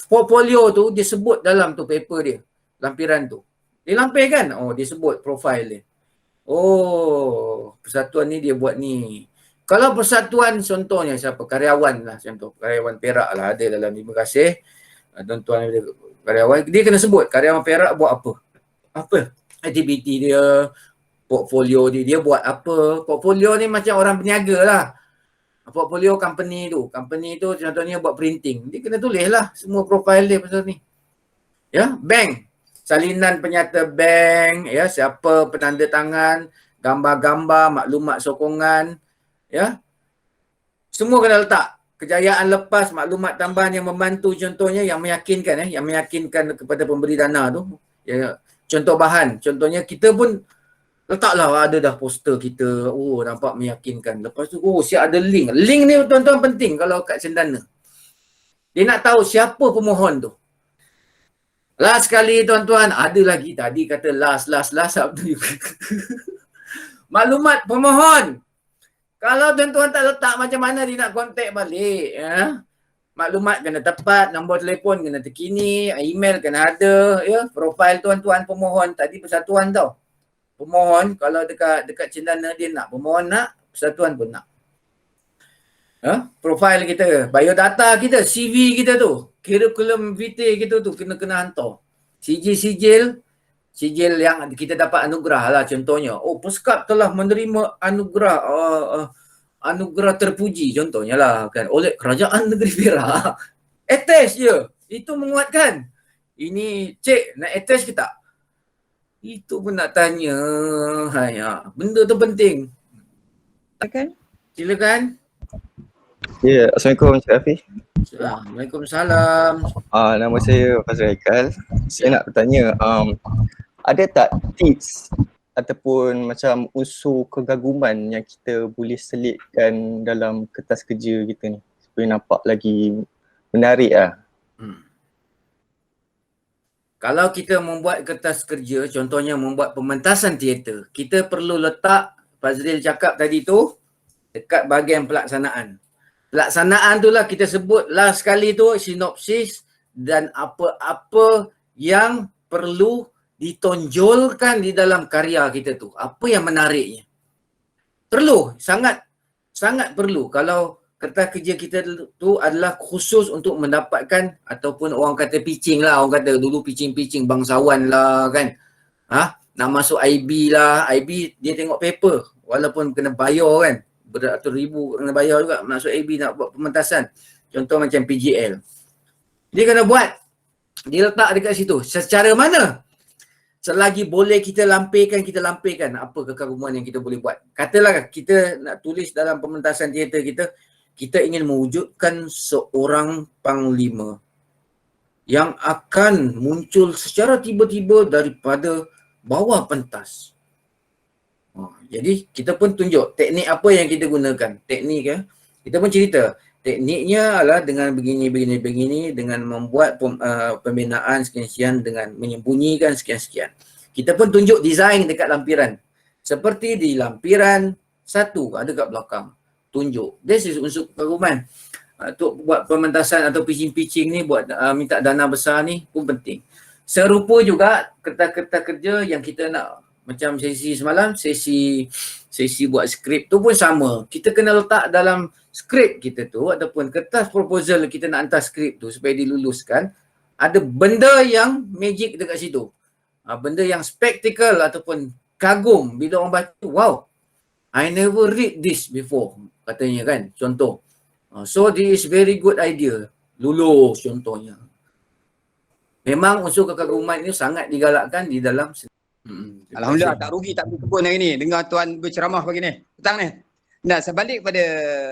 Portfolio tu dia sebut dalam tu paper dia, lampiran tu. Dia lampirkan, dia sebut profil dia. Persatuan ni dia buat ni. Kalau persatuan contohnya siapa? Karyawan lah contoh. Karyawan Perak lah ada dalam ni. Terima kasih. Tuan-tuan karyawan, dia kena sebut karyawan Perak buat apa. Apa aktiviti dia, portfolio dia buat apa. Portfolio ni macam orang berniaga lah. Portfolio company tu contohnya buat printing. Dia kena tulis lah semua profil dia pasal ni. Bank. Salinan penyata bank, siapa penanda tangan, gambar-gambar, maklumat sokongan, semua kena letak. Kejayaan lepas, maklumat tambahan yang membantu contohnya yang meyakinkan kepada pemberi dana tu. Contoh bahan, contohnya kita pun letaklah ada dah poster kita. Nampak meyakinkan. Lepas tu siap ada link. Link ni tuan-tuan penting kalau kat cendana. Dia nak tahu siapa pemohon tu. Last sekali tuan-tuan, ada lagi tadi kata last maklumat pemohon. Kalau tuan-tuan tak letak, macam mana dia nak kontak balik? Maklumat kena tepat, nombor telefon kena terkini, email kena ada, profil tuan-tuan pemohon tadi persatuan tau. Pemohon kalau dekat cendana dia nak, pemohon nak, persatuan pun nak. Profil kita, biodata kita, CV kita tu, curriculum vitae kita tu kena hantar. Sijil yang kita dapat anugerah lah contohnya. Peskap telah menerima anugerah terpuji contohnya lah kan oleh Kerajaan Negeri Perak. Attach je. Itu menguatkan. Ini cek nak attach ke tak? Itu pun nak tanya. Benda tu penting. Silakan. Assalamualaikum Encik Rafi. Waalaikumsalam. Nama saya Fazrul Haikal. Saya nak bertanya, ada tak tips ataupun macam unsur kegaguman yang kita boleh selitkan dalam kertas kerja kita ni supaya nampak lagi menarik lah? Kalau kita membuat kertas kerja, contohnya membuat pementasan teater, kita perlu letak Fazril cakap tadi tu dekat bahagian pelaksanaan. Pelaksanaan tu lah kita sebut last kali tu sinopsis dan apa-apa yang perlu ditonjolkan di dalam karya kita tu. Apa yang menariknya. Perlu, sangat perlu kalau kertas kerja kita tu adalah khusus untuk mendapatkan ataupun orang kata pitching lah, orang kata dulu pitching bangsawan lah kan. Nak masuk IB lah, IB dia tengok paper walaupun kena bayar kan. Beratus ribu kena bayar juga masuk IB nak buat pementasan. Contoh macam PGL. Dia kena buat. Dia letak dekat situ. Secara mana? Selagi boleh kita lampirkan apa kekaguman yang kita boleh buat. Katalah kita nak tulis dalam pementasan teater kita ingin mewujudkan seorang panglima yang akan muncul secara tiba-tiba daripada bawah pentas. Jadi kita pun tunjuk teknik apa yang kita gunakan. Teknik kita pun cerita. Tekniknya adalah dengan begini, dengan membuat pembinaan sekian-sekian, dengan menyembunyikan sekian-sekian. Kita pun tunjuk design dekat lampiran. Seperti di lampiran 1 ada kat belakang. Tunjuk. This is unsur kekaguman. Untuk buat pementasan atau pitching ni, buat minta dana besar ni pun penting. Serupa juga kertas-kertas kerja yang kita nak, macam sesi semalam, sesi buat skrip tu pun sama. Kita kena letak dalam skrip kita tu ataupun kertas proposal kita nak hantar skrip tu supaya diluluskan, ada benda yang magic dekat situ. Benda yang spectacle ataupun kagum bila orang baca, wow, I never read this before, katanya kan, contoh. So this is very good idea. Lulus contohnya. Memang unsur kekaguman ini sangat digalakkan di dalam Alhamdulillah, tak rugi tak beli kebun hari ni dengar tuan berceramah pagi ni. Petang ni. Nah, sebalik pada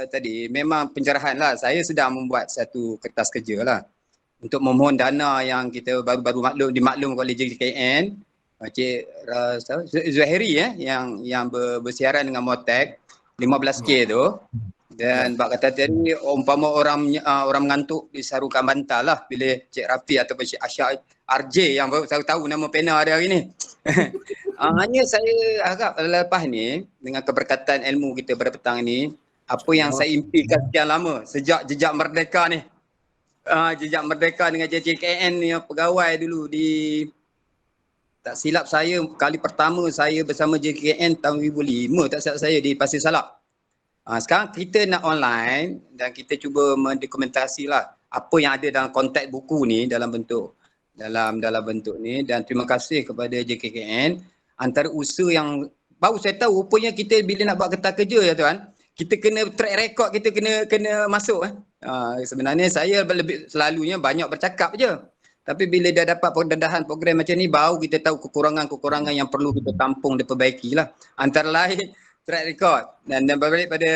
tadi, memang pencerahan lah. Saya sedang membuat satu kertas kerja lah untuk memohon dana yang kita baru-baru dimaklum oleh JKN. Cik Zuhairi yang bersiaran dengan Motek 15K tu. Dan bak kata tadi, umpama orang mengantuk disarukan bantal lah bila Cik Rafi ataupun Cik Asyar RJ yang baru tahu nama pena dia hari ni. Hanya saya harap lepas ni dengan keberkatan ilmu kita pada petang ni, apa yang saya impikan sekian lama sejak jejak merdeka ni. Jejak merdeka dengan JKN ni, pegawai dulu di, tak silap saya kali pertama saya bersama JKN tahun 2005 tak silap saya di Pasir Salak. Sekarang kita nak online dan kita cuba mendokumentasi lah apa yang ada dalam konteks buku ni dalam bentuk ni, dan terima kasih kepada JKN. Antara usaha yang baru saya tahu rupanya kita bila nak buat kertas kerja ya tuan, kita kena track record, kita kena masuk sebenarnya saya lebih selalunya banyak bercakap je. Tapi bila dah dapat pendedahan program macam ni, baru kita tahu kekurangan-kekurangan yang perlu kita tampung dan perbaiki lah. Antara lain track record. Dan berbalik pada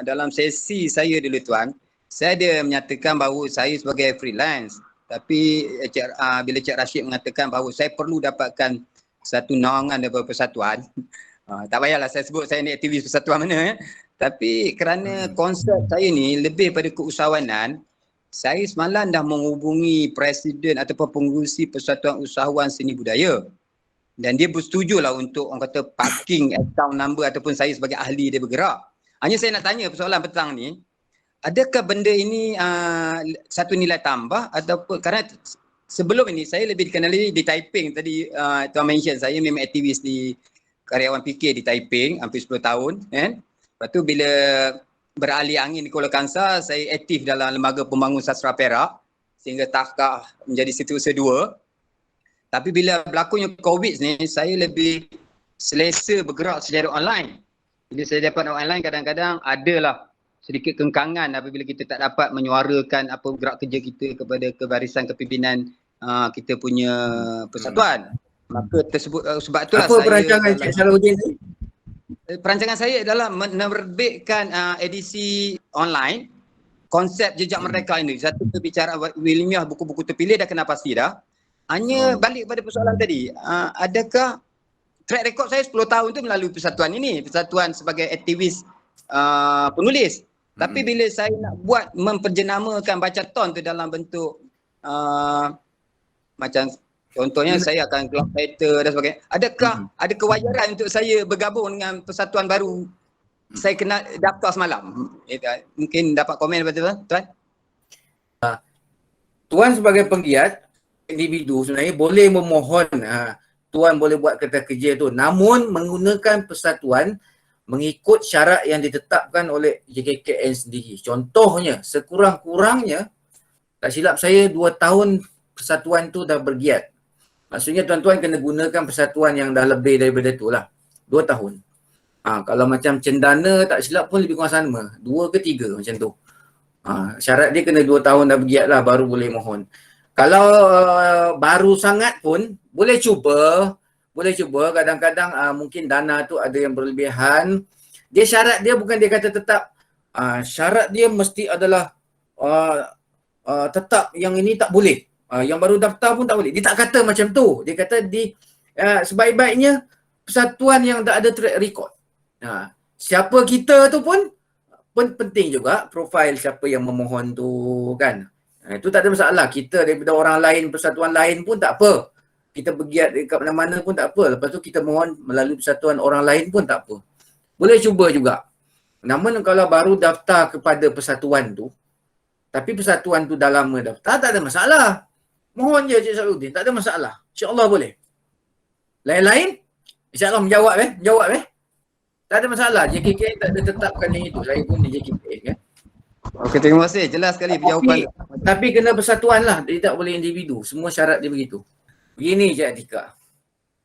dalam sesi saya dulu tuan, saya ada menyatakan bahawa saya sebagai freelance. Tapi bila Cik Rashid mengatakan bahawa saya perlu dapatkan satu naungan daripada persatuan, tak payahlah saya sebut saya ni aktivis persatuan mana tapi kerana konsep saya ni lebih pada keusahawanan, saya semalam dah menghubungi presiden ataupun pengurusi Persatuan Usahawan Seni Budaya dan dia bersetujulah untuk orang kata parking account number ataupun saya sebagai ahli dia bergerak. Hanya saya nak tanya persoalan petang ni, adakah benda ini satu nilai tambah ataupun kerana sebelum ini saya lebih dikenali di Taiping tadi tuan mention saya memang aktivis di karyawan PK di Taiping hampir 10 tahun kan. Lepas tu bila beralih angin di Kuala Kangsar, saya aktif dalam Lembaga Pembangunan Sastra Perak sehingga tahkah menjadi setiausaha 2. Tapi bila berlakunya COVID ni, saya lebih selesa bergerak secara online. Bila saya dapat online, kadang-kadang adalah sedikit kengkangan apabila kita tak dapat menyuarakan apa gerak kerja kita kepada kebarisan kepimpinan kita punya persatuan. Maka tersebut sebab itulah apa perancangan Cik Salahuddin ni? Perancangan saya adalah menerbitkan edisi online konsep jejak merdeka ini. Satu berbicara ilmiah, buku-buku terpilih dah kena pasti dah. Hanya balik pada persoalan tadi, adakah track record saya 10 tahun tu melalui persatuan ini, persatuan sebagai aktivis penulis. Tapi bila saya nak buat memperjenamakan bacaton tu dalam bentuk macam Contohnya saya akan keluar title dan sebagainya. Adakah ada kewajaran untuk saya bergabung dengan persatuan baru? Saya kena daftar semalam. Mungkin dapat komen betul tuan? Tuan sebagai penggiat individu sebenarnya boleh memohon tuan boleh buat kerja tu, namun menggunakan persatuan mengikut syarat yang ditetapkan oleh JKKN sendiri. Contohnya sekurang-kurangnya, tak silap saya 2 tahun persatuan tu dah bergiat. Maksudnya tuan-tuan kena gunakan persatuan yang dah lebih daripada tu lah. 2 tahun. Kalau macam cendana tak silap pun lebih kurang sama. 2 ke 3 macam tu. Syarat dia kena 2 tahun dah bergiat lah baru boleh mohon. Kalau baru sangat pun boleh cuba. Kadang-kadang mungkin dana tu ada yang berlebihan. Dia syarat dia bukan dia kata tetap. Syarat dia mesti adalah tetap yang ini tak boleh. Yang baru daftar pun tak boleh. Dia tak kata macam tu. Dia kata sebaik-baiknya persatuan yang tak ada track record. Siapa kita tu pun penting juga profil siapa yang memohon tu kan. Itu tak ada masalah. Kita daripada orang lain, persatuan lain pun tak apa. Kita bergiat dekat mana-mana pun tak apa. Lepas tu kita mohon melalui persatuan orang lain pun tak apa. Boleh cuba juga. Namun kalau baru daftar kepada persatuan tu, tapi persatuan tu dah lama daftar, tak ada masalah. Mohon je Cik Sarudin, tak ada masalah. InsyaAllah boleh. Lain-lain, InsyaAllah menjawab tak ada masalah. JKKN tak ada tetapkan yang itu. Saya pun di JKKN Okey, terima kasih. Jelas sekali jawapan. Tapi kena persatuan lah. Dia tak boleh individu. Semua syarat dia begitu. Begini Cik Atika.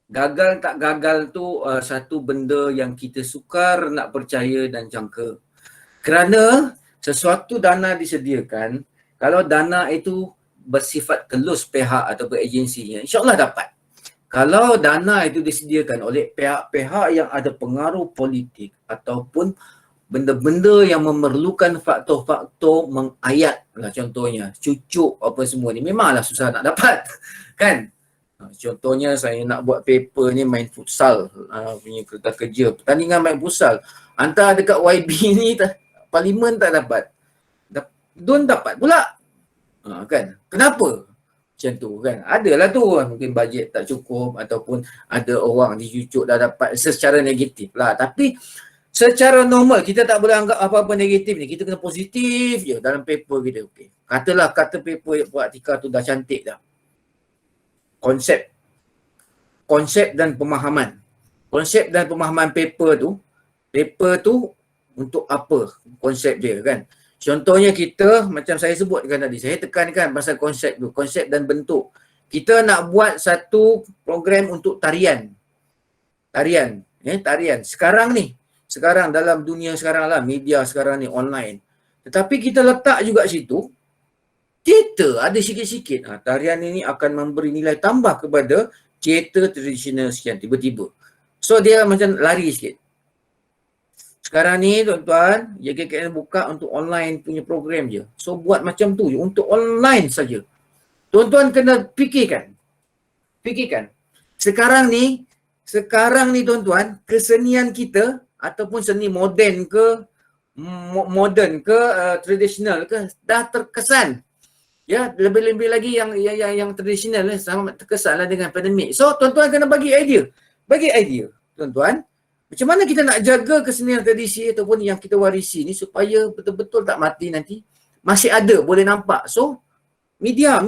Gagal tak gagal tu satu benda yang kita sukar nak percaya dan jangka. Kerana sesuatu dana disediakan, kalau dana itu bersifat telus pihak ataupun agensinya, insyaAllah dapat. Kalau dana itu disediakan oleh pihak-pihak yang ada pengaruh politik ataupun benda-benda yang memerlukan faktor-faktor mengayat lah, contohnya cucuk apa semua ni, memanglah susah nak dapat kan. Contohnya saya nak buat paper ni main futsal, punya kertas kerja, pertandingan main futsal, hantar dekat YB ni parlimen tak dapat, Dun dapat pula. Kan? Kenapa? Macam tu kan. Adalah tu mungkin bajet tak cukup ataupun ada orang dicucuk dah dapat secara negatif lah. Tapi secara normal kita tak boleh anggap apa-apa negatif ni. Kita kena positif je dalam paper kita. Okay. Katalah kata paper buat Atika tu dah cantik dah. Konsep dan pemahaman. Konsep dan pemahaman paper tu untuk apa konsep dia kan. Contohnya kita, macam saya sebutkan tadi, saya tekankan pasal konsep tu, konsep dan bentuk. Kita nak buat satu program untuk tarian. Tarian. Sekarang dalam dunia sekarang lah, media sekarang ni online. Tetapi kita letak juga situ, teater ada sikit-sikit. Tarian ini akan memberi nilai tambah kepada teater tradisional sekian, tiba-tiba. So dia macam lari sikit. Sekarang ni tuan-tuan, JKKN buka untuk online punya program je. So buat macam tu je, untuk online saja. Tuan-tuan kena fikirkan. Sekarang ni tuan-tuan, kesenian kita ataupun seni moden ke tradisional ke dah terkesan. Ya, lebih-lebih lagi yang tradisional sangat terkesan lah dengan pandemik. So tuan-tuan kena bagi idea. Tuan-tuan. Macam mana kita nak jaga kesenian tradisi ataupun yang kita warisi ni supaya betul-betul tak mati nanti. Masih ada, boleh nampak. So, media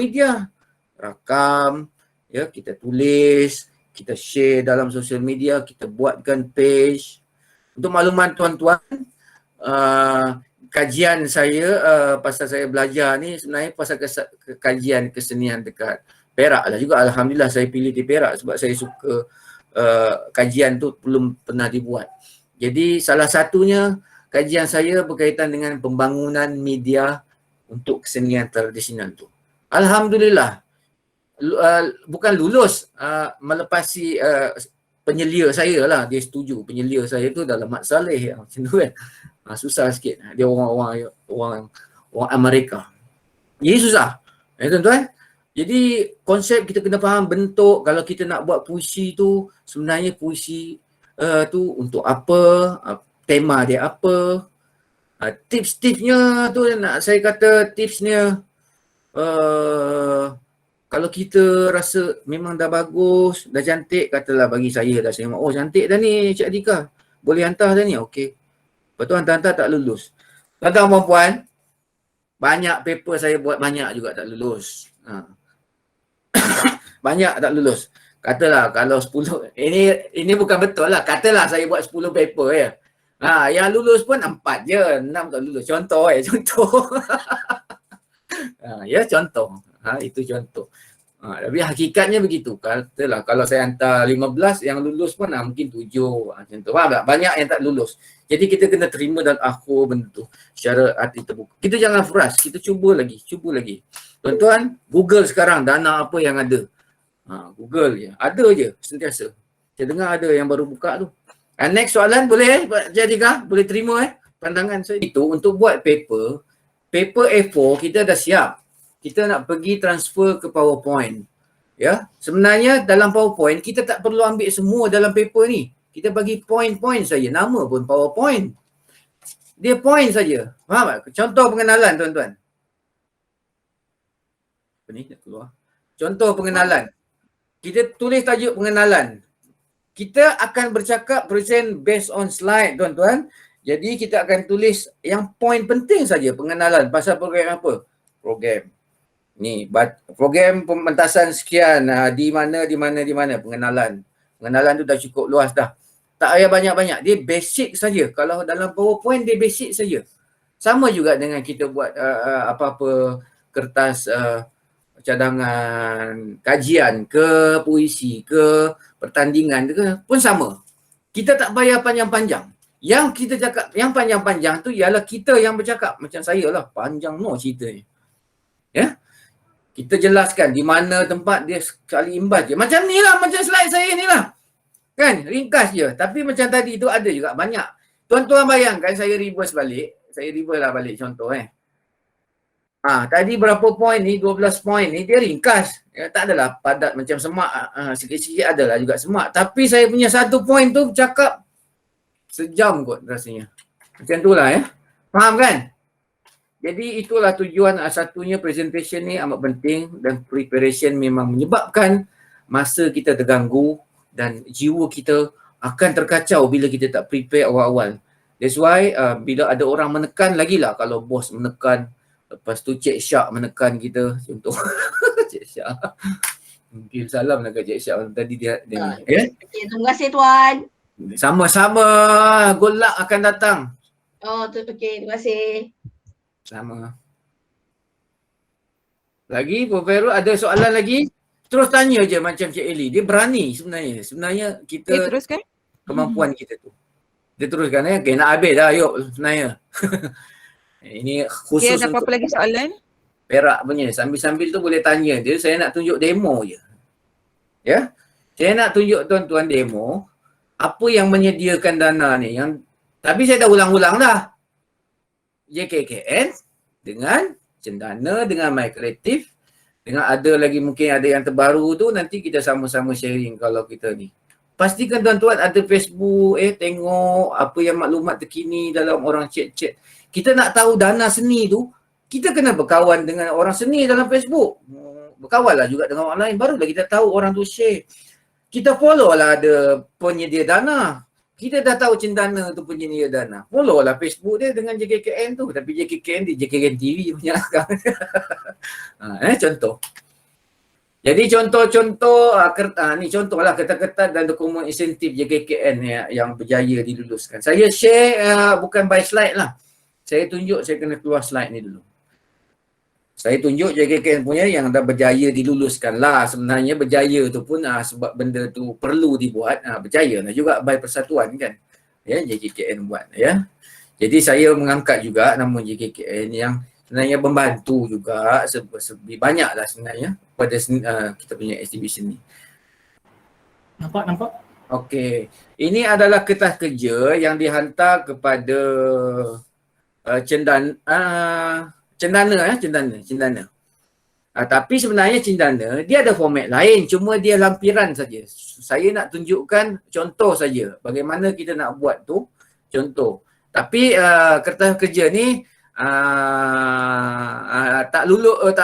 rakam, ya, kita tulis, kita share dalam sosial media, kita buatkan page. Untuk makluman tuan-tuan, kajian saya pasal saya belajar ni sebenarnya pasal kajian kesenian dekat Perak lah juga. Alhamdulillah saya pilih di Perak sebab saya suka kajian tu belum pernah dibuat. Jadi salah satunya kajian saya berkaitan dengan pembangunan media untuk kesenian tradisional tu. Alhamdulillah bukan lulus, melepasi penyelia saya lah, dia setuju. Penyelia saya tu dalam Mat Saleh macam tu kan. Susah sikit. Dia orang Amerika. Jadi susah. Tuan-tuan. Jadi konsep kita kena faham bentuk. Kalau kita nak buat puisi tu, sebenarnya puisi tu untuk apa, tema dia apa, tips-tipsnya tu nak saya kata tipsnya Kalau kita rasa memang dah bagus, dah cantik, katalah bagi saya dah saya, oh cantik dah ni Cik Adika. Boleh hantar dah ni, okey. Lepas tu hantar-hantar tak lulus. Tuan-tuan perempuan, banyak paper saya buat banyak juga tak lulus. Banyak tak lulus. Katalah kalau 10, ini bukan betul lah. Katalah saya buat 10 paper ya. Yang lulus pun 4 je, 6 tak lulus. Contoh contoh. Ya contoh. Itu contoh. Tapi hakikatnya begitu. Katalah kalau saya hantar 15, yang lulus pun mungkin 7. Macam tu. Banyak yang tak lulus. Jadi kita kena terima dan akhir benda tu secara hati terbuka. Kita jangan frust. Kita cuba lagi. Tuan-tuan, Google sekarang dana apa yang ada. Google je. Ada je sentiasa. Saya dengar ada yang baru buka tu. Next soalan boleh Cik Adika? Boleh terima pandangan saya. Itu untuk buat paper A4 kita dah siap. Kita nak pergi transfer ke PowerPoint. Ya, sebenarnya dalam PowerPoint kita tak perlu ambil semua dalam paper ni. Kita bagi point-point saja. Nama pun PowerPoint. Dia point saja. Faham tak? Contoh pengenalan tuan-tuan. Apa ni nak keluar? Contoh pengenalan. Kita tulis tajuk pengenalan. Kita akan bercakap present based on slide tuan-tuan. Jadi kita akan tulis yang point penting saja pengenalan pasal program apa? Program. Ni program pementasan sekian di mana pengenalan. Pengenalan tu dah cukup luas dah. Tak payah banyak-banyak. Dia basic saja. Kalau dalam PowerPoint dia basic saja. Sama juga dengan kita buat apa-apa kertas cadangan kajian ke puisi ke pertandingan ke pun sama. Kita tak payah panjang-panjang. Yang kita cakap yang panjang-panjang tu ialah kita yang bercakap. Macam saya lah, panjang cerita ni. Ya. Kita jelaskan di mana tempat dia sekali imbas je. Macam ni lah, macam slide saya ni lah. Kan, ringkas je. Tapi macam tadi tu ada juga banyak. Tuan-tuan bayangkan saya reverse balik. Saya reverse lah balik contoh tadi berapa poin ni, 12 poin ni dia ringkas. Tak adalah padat macam semak. Sikit-sikit adalah juga semak. Tapi saya punya satu poin tu cakap sejam kot rasanya. Macam tu lah Faham kan? Jadi itulah tujuan satunya presentation ni amat penting dan preparation memang menyebabkan masa kita terganggu dan jiwa kita akan terkacau bila kita tak prepare awal-awal. That's why bila ada orang menekan lagilah kalau bos menekan. Lepas tu Cik Syak menekan kita contoh. Cik Syak. Mungkin salam nak Cik Syak tadi dia ni. Okay, terima kasih tuan. Sama-sama. Good luck akan datang. Okay, terima kasih. Sama. Lagi Prof. Fairul ada soalan lagi? Terus tanya je macam Cik Eli. Dia berani sebenarnya. Sebenarnya kita teruskan. Kemampuan kita tu. Dia teruskan Okay, nak habis dah. Yuk sebenarnya. Ini khusus Ada apa-apa lagi soalan? Perak punya. Sambil-sambil tu boleh tanya dia. Saya nak tunjuk demo je. Ya. Saya nak tunjuk tuan-tuan demo. Apa yang menyediakan dana ni. Tapi saya dah ulang-ulang dah. JKKN dengan Cendana, dengan MyCreative. Dengan ada lagi mungkin ada yang terbaru tu. Nanti kita sama-sama sharing kalau kita ni. Pastikan tuan-tuan ada Facebook. Tengok apa yang maklumat terkini dalam orang chat-chat. Kita nak tahu dana seni tu, kita kena berkawan dengan orang seni dalam Facebook. Berkawan lah juga dengan orang lain. Barulah kita tahu orang tu share. Kita follow lah ada penyedia dana. Kita dah tahu Cendana tu penyedia dana. Follow lah Facebook dia dengan JKKN tu. Tapi JKKN di JKKN TV punya contoh. Jadi contoh-contoh, ni contohlah kertas-kertas dan dokumen insentif JKKN yang berjaya diluluskan. Saya share bukan by slide lah. Saya tunjuk, saya kena keluar slide ni dulu. Saya tunjuk JKKN punya yang dah berjaya diluluskan lah. Sebenarnya berjaya tu pun sebab benda tu perlu dibuat. Berjaya lah juga by persatuan kan. Ya, JKKN buat ya. Jadi saya mengangkat juga nama JKKN yang sebenarnya membantu juga banyak lah sebenarnya pada kita punya exhibition ni. Nampak? Okey. Ini adalah kertas kerja yang dihantar kepada Cendana. Tapi sebenarnya Cendana dia ada format lain, cuma dia lampiran saja. Saya nak tunjukkan contoh saja bagaimana kita nak buat tu, contoh. Tapi kertas kerja ni tak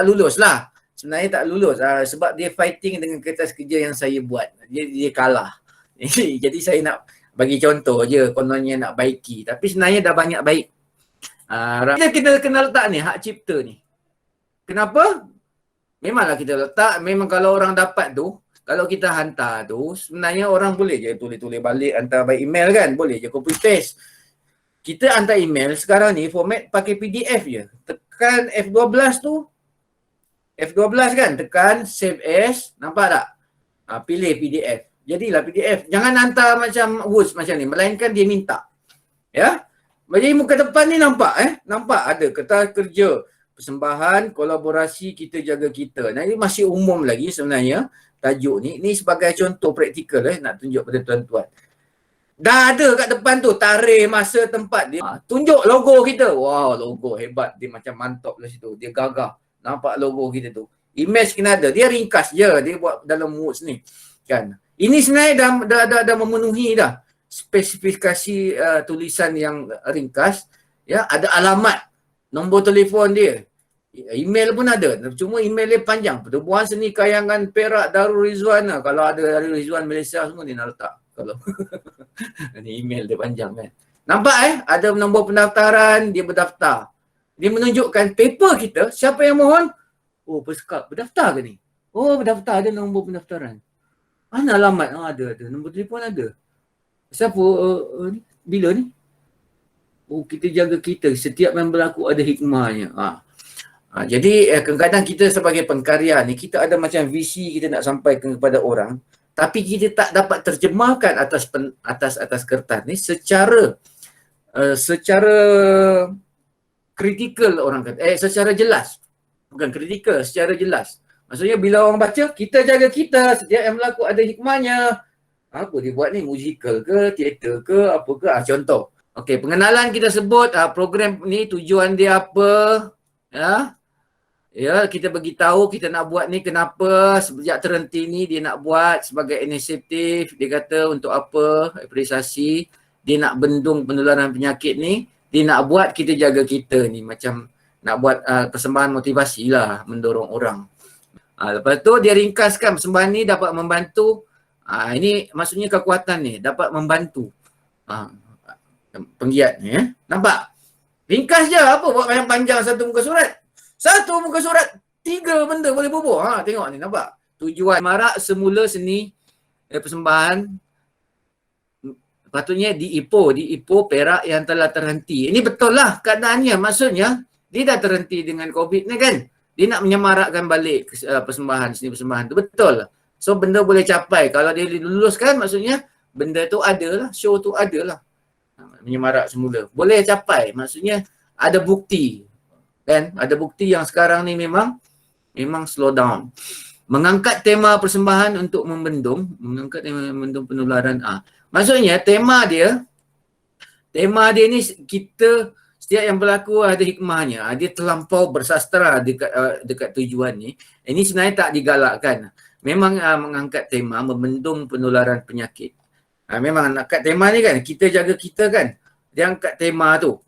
lulus lah. sebenarnya tak lulus sebab dia fighting dengan kertas kerja yang saya buat. Dia kalah. Jadi saya nak bagi contoh je, kononnya nak baiki. Tapi sebenarnya dah banyak baik. Kita kena letak ni, hak cipta ni. Kenapa? Memanglah kita letak, memang kalau orang dapat tu, kalau kita hantar tu, sebenarnya orang boleh je tulis-tulis balik, hantar by email kan? Boleh je copy paste. Kita hantar email, sekarang ni format pakai PDF je. Tekan F12 tu, F12 kan, tekan save as, nampak tak? Pilih PDF. Jadilah PDF. Jangan hantar macam Word macam ni, melainkan dia minta. Ya? Jadi muka depan ni nampak nampak ada kertas kerja, persembahan, kolaborasi, kita jaga kita. Nah, ini masih umum lagi sebenarnya tajuk ni. Ini sebagai contoh praktikal nak tunjuk pada tuan-tuan. Dah ada kat depan tu tarikh, masa, tempat dia. Tunjuk logo kita. Wow, logo hebat. Dia macam mantap lah situ. Dia gagah. Nampak logo kita tu. Image kena ada. Dia ringkas je. Dia buat dalam Words ni. Kan? Ini sebenarnya dah memenuhi dah spesifikasi tulisan yang ringkas. Ya, ada alamat, nombor telefon dia. Email pun ada. Cuma email dia panjang. Pertubuhan Seni Kayangan Perak Darul Rizwan. Kalau ada Darul Rizwan Malaysia semua dia nak letak. Kalau ini email dia panjang kan. Nampak ada nombor pendaftaran, dia berdaftar. Dia menunjukkan paper kita, siapa yang mohon? Oh, Perskap berdaftar ke ni? Oh, berdaftar, ada nombor pendaftaran. Mana alamat? Ada. Nombor telefon ada. Siapa? Bila ni? Oh, kita jaga kita. Setiap yang berlaku ada hikmahnya. Jadi kadang-kadang kita sebagai pengkarya ni, kita ada macam visi kita nak sampaikan kepada orang. Tapi kita tak dapat terjemahkan atas kertas ni secara kritikal orang kata. Secara jelas. Bukan kritikal, secara jelas. Maksudnya bila orang baca, kita jaga kita, setiap yang berlaku ada hikmahnya. Apa dia buat ni? Musical ke, teater ke, apa ke? Contoh. Okey, pengenalan kita sebut program ni tujuan dia apa? Ya, kita bagi tahu kita nak buat ni kenapa, sejak terhenti ni dia nak buat sebagai inisiatif, dia kata untuk apa, apresiasi, dia nak bendung penularan penyakit ni, dia nak buat kita jaga kita ni, macam nak buat persembahan motivasi lah, mendorong orang. Lepas tu dia ringkaskan persembahan ni dapat membantu, ini maksudnya kekuatan ni, dapat membantu penggiat ni. Nampak? Ringkas je, apa buat panjang satu muka surat. Satu muka surat, 3 benda boleh bubuh. Tengok ni, nampak? Tujuan marak semula seni persembahan patutnya di Ipoh Perak yang telah terhenti. Ini betul lah keadaannya. Maksudnya, dia dah terhenti dengan COVID ni kan. Dia nak menyemarakkan balik persembahan, seni persembahan tu. Betul lah. So, benda boleh capai. Kalau dia diluluskan, maksudnya benda tu ada lah. Show tu ada lah. Menyemarak semula. Boleh capai. Maksudnya, ada bukti. Kan? Ada bukti yang sekarang ni memang slow down. Mengangkat tema persembahan untuk membendung penularan. Maksudnya tema dia ni kita setiap yang berlaku ada hikmahnya. Dia terlampau bersastra dekat tujuan ni. Ini sebenarnya tak digalakkan. Memang mengangkat tema membendung penularan penyakit. Memang angkat tema ni kan, kita jaga kita kan. Dia angkat tema tu.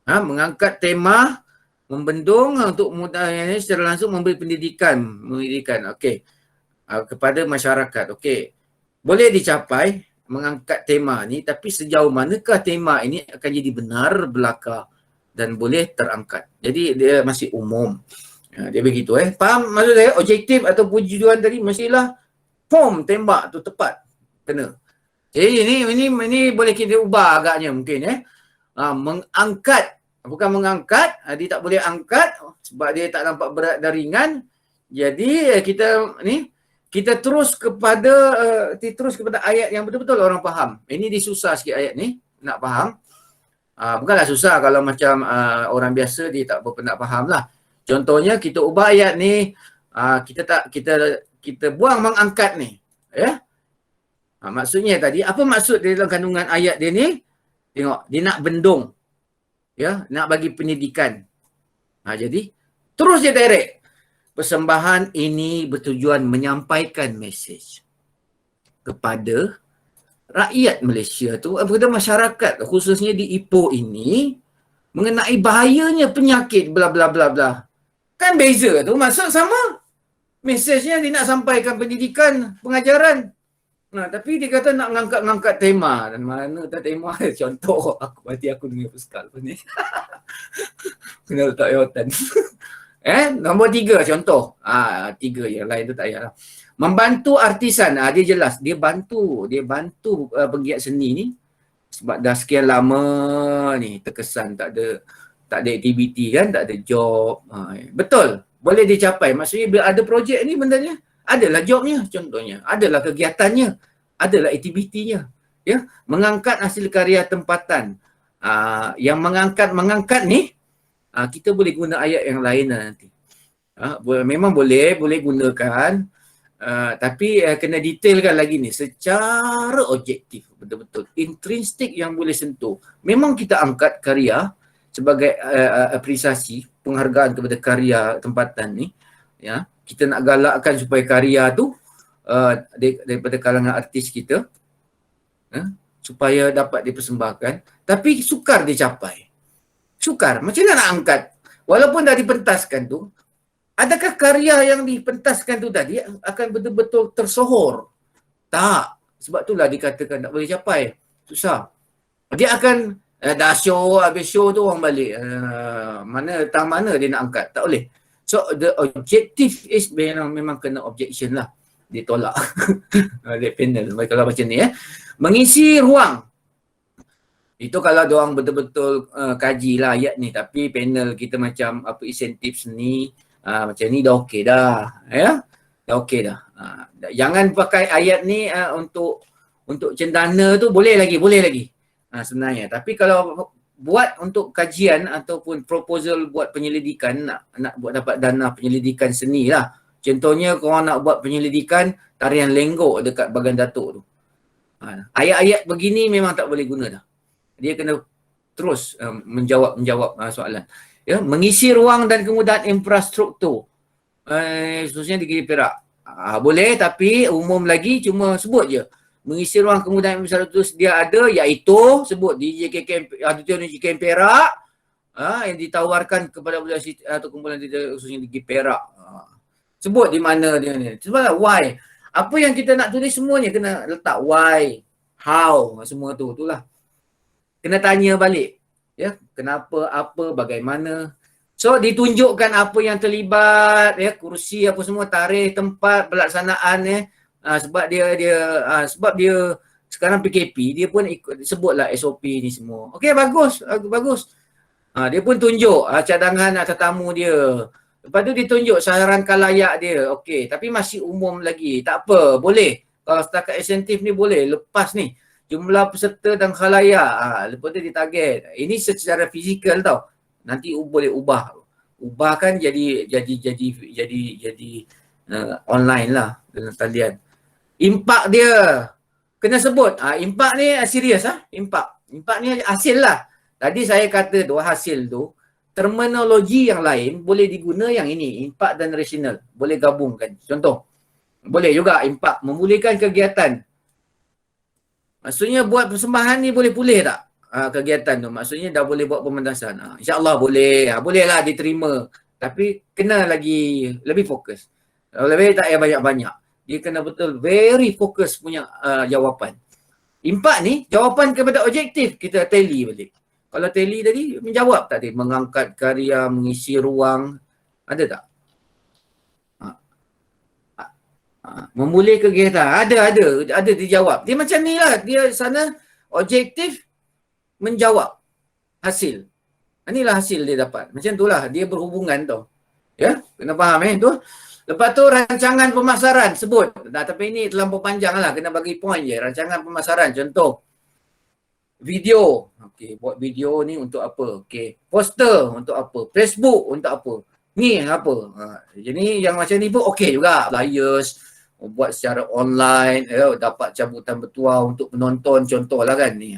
Mengangkat tema membendung untuk secara langsung memberi pendidikan okey, kepada masyarakat. Okey, boleh dicapai mengangkat tema ni, tapi sejauh manakah tema ini akan jadi benar belaka dan boleh terangkat. Jadi dia masih umum. Dia begitu faham maksud saya? Objektif atau tujuan tadi mestilah form tembak tu tepat kena. Jadi ini boleh kita ubah agaknya mungkin mengangkat. Bukan mengangkat, dia tak boleh angkat sebab dia tak nampak berat dan ringan. Jadi kita terus kepada ayat yang betul-betul orang faham. Ini disusah sikit ayat ni nak faham. Bukanlah susah kalau macam orang biasa dia tak berapa nak faham lah. Contohnya kita ubah ayat ni, kita buang mengangkat ni. Ya. Maksudnya tadi, apa maksud dia dalam kandungan ayat dia ni? Tengok, dia nak bendung. Ya, nak bagi pendidikan. Jadi terus dia direct. Persembahan ini bertujuan menyampaikan mesej kepada rakyat Malaysia tu, kepada masyarakat khususnya di Ipoh ini mengenai bahayanya penyakit bla bla bla bla. Kan beza tu, maksud sama. Mesejnya dia nak sampaikan pendidikan, pengajaran. Tapi dia kata nak ngangkat tema. Dan mana tak tema? Contoh, aku dengar Puskal pun ni. Kena letak yautan. Nombor 3 contoh. 3 je, lain tu tak payah lah. Membantu artisan. Dia jelas. Dia bantu penggiat seni ni. Sebab dah sekian lama ni terkesan tak ada aktiviti kan, tak ada job. Betul. Boleh dicapai. Maksudnya bila ada projek ni bendanya, adalah jobnya contohnya. Adalah kegiatannya. Adalah aktivitinya. Ya, mengangkat hasil karya tempatan. Yang mengangkat ni, kita boleh guna ayat yang lain nanti. Memang boleh gunakan. Tapi kena detailkan lagi ni secara objektif, betul-betul intrinsik yang boleh sentuh. Memang kita angkat karya sebagai apresiasi, penghargaan kepada karya tempatan ni, ya. Kita nak galakkan supaya karya tu daripada kalangan artis kita supaya dapat dipersembahkan, tapi sukar dicapai. Sukar, macam mana nak angkat walaupun dah dipentaskan tu? Adakah karya yang dipentaskan tu tadi akan betul-betul tersohor? Tak. Sebab itulah dikatakan tak boleh capai. Susah. Dia akan dah show, habis show tu orang balik. Mana dia nak angkat? Tak boleh. So the objective is memang kena objection lah. Ditolak. Dia panel. Kalau macam ni mengisi ruang. Itu kalau diorang betul-betul kajilah ayat ni. Tapi panel kita macam apa insentif seni. Macam ni dah okey dah, ya? Dah okey dah. Jangan pakai ayat ni untuk cendana tu boleh lagi. Sebenarnya. Tapi kalau buat untuk kajian ataupun proposal buat penyelidikan, nak buat dapat dana penyelidikan seni lah. Contohnya korang nak buat penyelidikan tarian lenggok dekat Bagan Datuk tu. Ayat-ayat begini memang tak boleh guna dah. Dia kena terus menjawab soalan. Ya, mengisi ruang dan kemudahan infrastruktur. Khususnya di Negeri Perak. Boleh tapi umum lagi cuma sebut je. Mengisi ruang kemudahan infrastruktur sedia ada iaitu sebut di Auditorium JKM Perak yang ditawarkan kepada organisasi atau kumpulan khususnya di Negeri Perak. Sebut di mana dia ni. Sebab why? Apa yang kita nak tulis semuanya kena letak why, how, semua tu. Itulah. Kena tanya balik. Ya, kenapa, apa, bagaimana. So ditunjukkan apa yang terlibat, ya, kursi apa semua, tarikh, tempat, pelaksanaan sebab dia sekarang PKP, dia pun ikut sebutlah SOP ni semua. Okey, bagus. Dia pun tunjuk cadangan tetamu dia. Lepas tu ditunjuk sasaran kalayak dia. Okey, tapi masih umum lagi. Tak apa, boleh. Kalau setakat insentif ni boleh lepas ni. Jumlah peserta dan khalayak. Lepas tu ditarget. Ini secara fizikal tau. Nanti boleh ubah kan jadi online lah dalam talian. Impak dia kena sebut. Impak ni serius Impak ni hasil lah. Tadi saya kata tu hasil tu terminologi yang lain boleh diguna yang ini. Impak dan rasional. Boleh gabungkan. Contoh. Boleh juga impak memulihkan kegiatan. Maksudnya buat persembahan ni boleh pulih tak kegiatan tu? Maksudnya dah boleh buat pementasan. InsyaAllah boleh. Bolehlah diterima. Tapi kena lagi lebih fokus. Lebih tak payah banyak-banyak. Dia kena betul very fokus punya jawapan. Impak ni jawapan kepada objektif. Kita tally balik. Kalau tally tadi menjawab tak dia? Mengangkat karya, mengisi ruang. Ada tak? Memulih kegiatan. Ada dijawab. Dia macam ni lah. Dia sana objektif menjawab hasil. Inilah hasil dia dapat. Macam tu lah. Dia berhubungan tau. Ya? Kena faham tu. Lepas tu rancangan pemasaran sebut. Tapi ini terlampau panjang lah. Kena bagi point je. Rancangan pemasaran. Contoh. Video. Okey, buat video ni untuk apa? Okey. Poster untuk apa? Facebook untuk apa? Ni apa? Jadi yang macam ni pun okey juga. Flyers. Buat secara online, dapat cabutan bertuah untuk penonton, contohlah kan ni.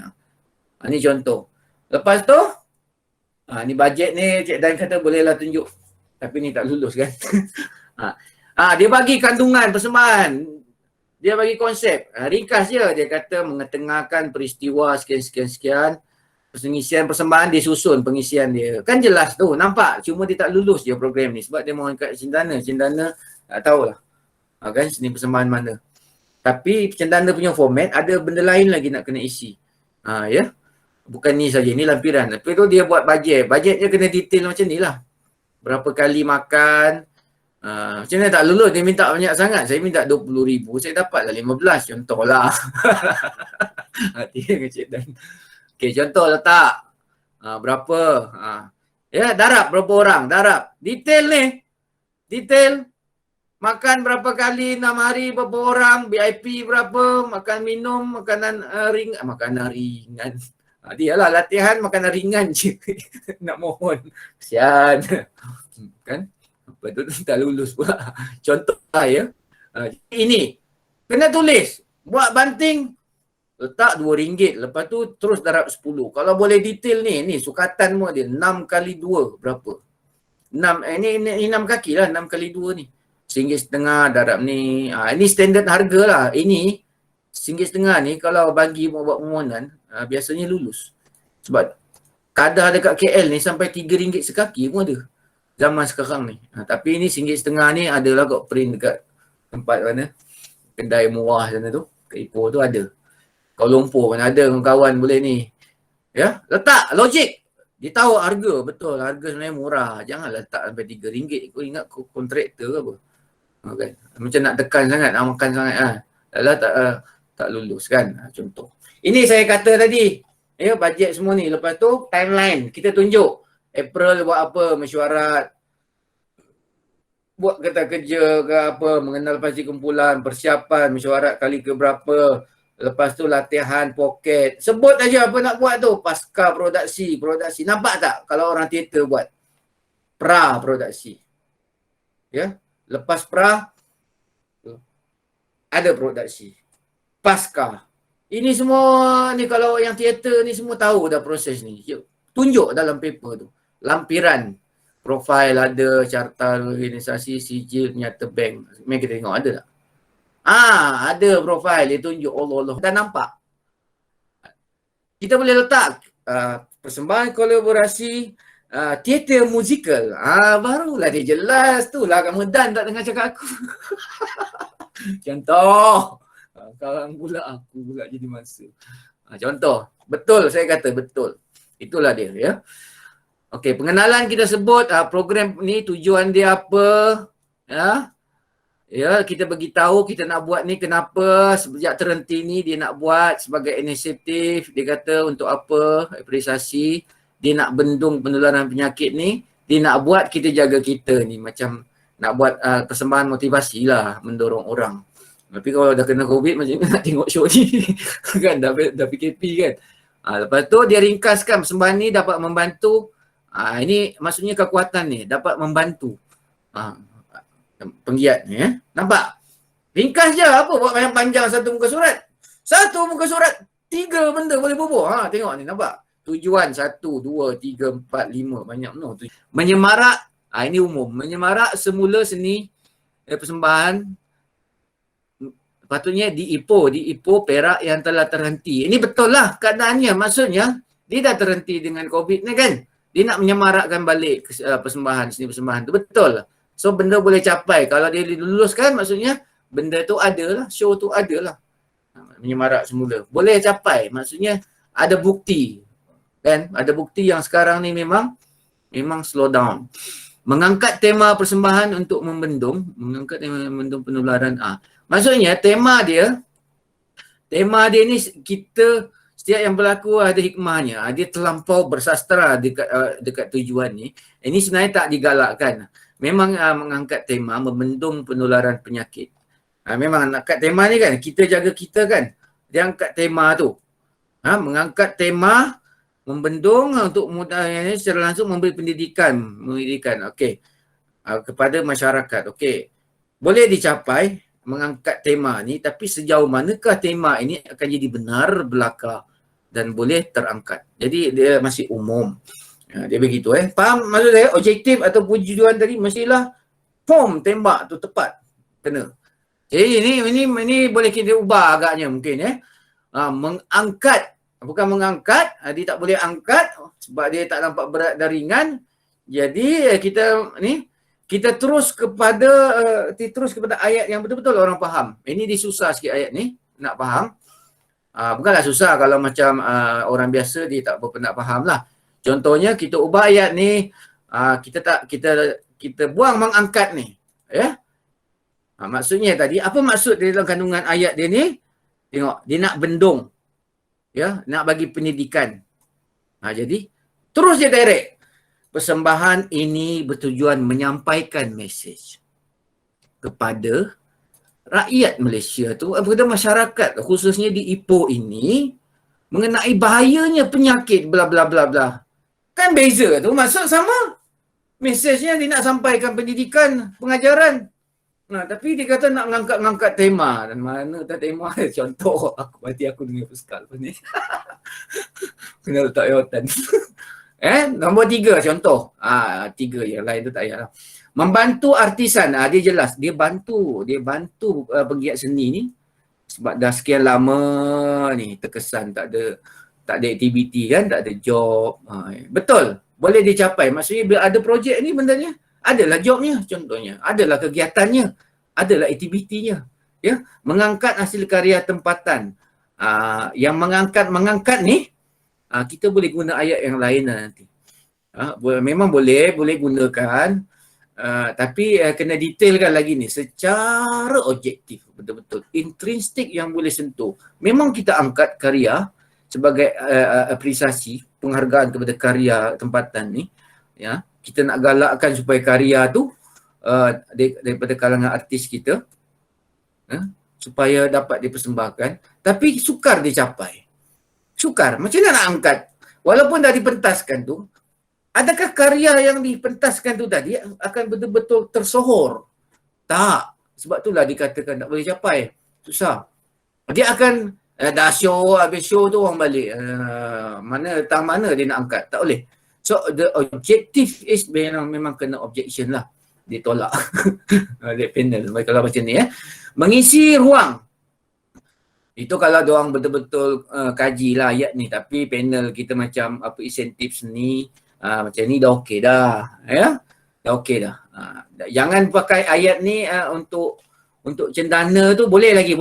Ni contoh. Lepas tu, ni bajet ni Cik Dan kata bolehlah tunjuk. Tapi ni tak lulus kan. Dia bagi kandungan persembahan. Dia bagi konsep. Ringkas je, dia kata mengetengahkan peristiwa sekian-sekian. Pengisian persembahan disusun pengisian dia. Kan jelas tu, nampak. Cuma dia tak lulus je program ni sebab dia mau angkat cendana. Cendana Tak tahulah. Kan seni persembahan mana. Tapi pencentana punya format ada benda lain lagi nak kena isi. Ya. Bukan ni saja, ni lampiran. Tapi tu dia buat bajet. Bajetnya kena detail macam ni lah. Berapa kali makan. Macam mana tak lulus, dia minta banyak sangat. Saya minta 20,000, saya dapatlah 15 contohlah. Dia kecil dan. Okey, contoh letak. Berapa? Ya, darab berapa orang? Darab. Detail ni. Detail. Makan berapa kali, 6 hari berapa orang, VIP berapa, makan minum, makanan ringan. Makanan ringan. Dia lah latihan makanan ringan je. Nak mohon. Kesian. Kan? Apa tu tak lulus pula. Contoh lah ya. Ini. Kena tulis. Buat banting. Letak RM2. Lepas tu terus darab 10. Kalau boleh detail ni sukatan mu dia. 6 kali 2 berapa? 6, ini 6 kaki lah. 6 kali 2 ni. RM1.50 darab ni. Ini standard harga lah. Ini RM1.50 ni kalau bagi buat permohonan, biasanya lulus. Sebab kadar dekat KL ni sampai RM3 sekaki pun ada. Zaman sekarang ni. Tapi ni RM1.50 ni adalah kot print dekat tempat mana. Kedai murah sana tu. Kat Ipoh tu ada. Kuala Lumpur mana ada kawan boleh ni. Ya, letak logik. Dia tahu harga. Betul, harga sebenarnya murah. Jangan letak sampai RM3. Kau ingat kontraktor ke apa? Kan? Macam nak tekan sangat, nak makan sangat kan. Tak lulus kan. Contoh. Ini saya kata tadi. Ya, bajet semua ni. Lepas tu timeline. Kita tunjuk. April buat apa, mesyuarat. Buat kerja ke apa, mengenal pasti kumpulan, persiapan, mesyuarat kali ke berapa. Lepas tu latihan, poket. Sebut aja apa nak buat tu. Pasca produksi. Nampak tak kalau orang teater buat? Pra produksi. Ya. Lepas pra, ada produksi. Pasca. Ini semua ni kalau yang teater ni semua tahu dah proses ni. Tunjuk dalam paper tu. Lampiran. Profil ada, carta organisasi, sijil, nyata bank. Mari kita tengok ada tak? Ada profil dia tunjuk. Allah. Dah nampak. Kita boleh letak persembahan kolaborasi teater musikal. Barulah dia jelas tu lah. Kamu Dan tak dengar cakap aku. Contoh. Sekarang pula aku pula jadi masa. Contoh. Betul saya kata betul. Itulah dia ya. Okey, pengenalan kita sebut program ni tujuan dia apa. Ya, kita bagi tahu kita nak buat ni kenapa sejak terhenti ni dia nak buat sebagai inisiatif. Dia kata untuk apa? Apresiasi. Dia nak bendung penularan penyakit ni. Dia nak buat kita jaga kita ni. Macam nak buat persembahan motivasi lah. Mendorong orang. Tapi kalau dah kena COVID macam mana nak tengok show ni. Kan dah PKP kan. Lepas tu dia ringkaskan persembahan ni dapat membantu. Ini maksudnya kekuatan ni. Dapat membantu. Penggiat ni ya. Nampak? Ringkas je apa buat panjang satu muka surat. Satu muka surat. 3 benda boleh bubuh. Tengok ni nampak? Tujuan 1, 2, 3, 4, 5. Banyak no. Menyemarak. Ini umum. Menyemarak semula seni persembahan. Patutnya di Ipoh Perak yang telah terhenti. Ini betul lah keadaannya. Maksudnya dia dah terhenti dengan COVID ni kan. Dia nak menyemarakkan balik persembahan, seni persembahan tu. Betul lah. So benda boleh capai. Kalau dia diluluskan maksudnya benda tu ada lah. Show tu ada lah. Menyemarak semula. Boleh capai. Maksudnya ada bukti. Kan? Ada bukti yang sekarang ni memang slow down. Mengangkat tema persembahan untuk membendung. Mengangkat tema membendung penularan. Maksudnya tema dia ni kita setiap yang berlaku ada hikmahnya. Dia terlampau bersastra dekat tujuan ni. Ini sebenarnya tak digalakkan. Memang mengangkat tema membendung penularan penyakit. Memang angkat tema ni kan, kita jaga kita kan. Dia angkat tema tu. Mengangkat tema membendung untuk mudahnya secara langsung memberi pendidikan. Okey. Kepada masyarakat. Okey. Boleh dicapai mengangkat tema ni, tapi sejauh manakah tema ini akan jadi benar belaka dan boleh terangkat. Jadi dia masih umum. Dia begitu Faham maksud saya? Objektif atau tujuan tadi mestilah form tembak tu tepat. Kena. Jadi ini boleh kita ubah agaknya mungkin mengangkat. Bukan mengangkat, dia tak boleh angkat sebab dia tak nampak berat dan ringan. Jadi kita ni kita terus kepada ayat yang betul-betul orang faham. Ini dia susah sikit ayat ni nak faham. Bukanlah susah kalau macam orang biasa dia tak berapa nak faham lah. Contohnya kita ubah ayat ni, kita buang mengangkat ni, ya. Maksudnya tadi apa maksud dia dalam kandungan ayat dia ni? Tengok, dia nak bendung, ya, nak bagi pendidikan. Jadi terus dia direct. Persembahan ini bertujuan menyampaikan mesej kepada rakyat Malaysia tu, kepada masyarakat khususnya di Ipoh ini mengenai bahayanya penyakit bla bla bla bla. Kan beza tu, maksud sama. Mesejnya dia nak sampaikan pendidikan, pengajaran. Tapi dia kata nak ngangkat tema. Dan mana tak tema? Contoh, aku dengar Puskal lepas ni. Kena letak yautan. Nombor 3 contoh. 3 yang lain tu tak payahlah. Membantu artisan. Dia jelas. Dia bantu penggiat seni ni. Sebab dah sekian lama ni terkesan tak ada aktiviti kan, tak ada job. Betul. Boleh dicapai. Maksudnya bila ada projek ni benda ni, adalah jobnya contohnya. Adalah kegiatannya. Adalah aktivitinya. Ya, mengangkat hasil karya tempatan. Yang mengangkat ni, kita boleh guna ayat yang lain nanti. Memang boleh gunakan, tapi kena detailkan lagi ni secara objektif, betul-betul intrinsik yang boleh sentuh. Memang kita angkat karya sebagai apresiasi, penghargaan kepada karya tempatan ni, ya. Kita nak galakkan supaya karya tu daripada kalangan artis kita, supaya dapat dipersembahkan, tapi sukar dicapai. Sukar. Macam mana nak angkat? Walaupun dah dipentaskan tu, adakah karya yang dipentaskan tu tadi akan betul-betul tersohor? Tak. Sebab itulah dikatakan tak boleh capai. Susah. Dia akan dah show, habis show tu orang balik. Mana dia nak angkat? Tak boleh. So the objective is memang kena objection lah. Ditolak oleh panel. Kalau macam ni mengisi ruang. Itu kalau diorang betul-betul kaji lah ayat ni. Tapi panel kita macam apa insentif seni, macam ni dah okey dah. Ya? Dah okey dah. Jangan pakai ayat ni untuk cendana tu boleh lagi.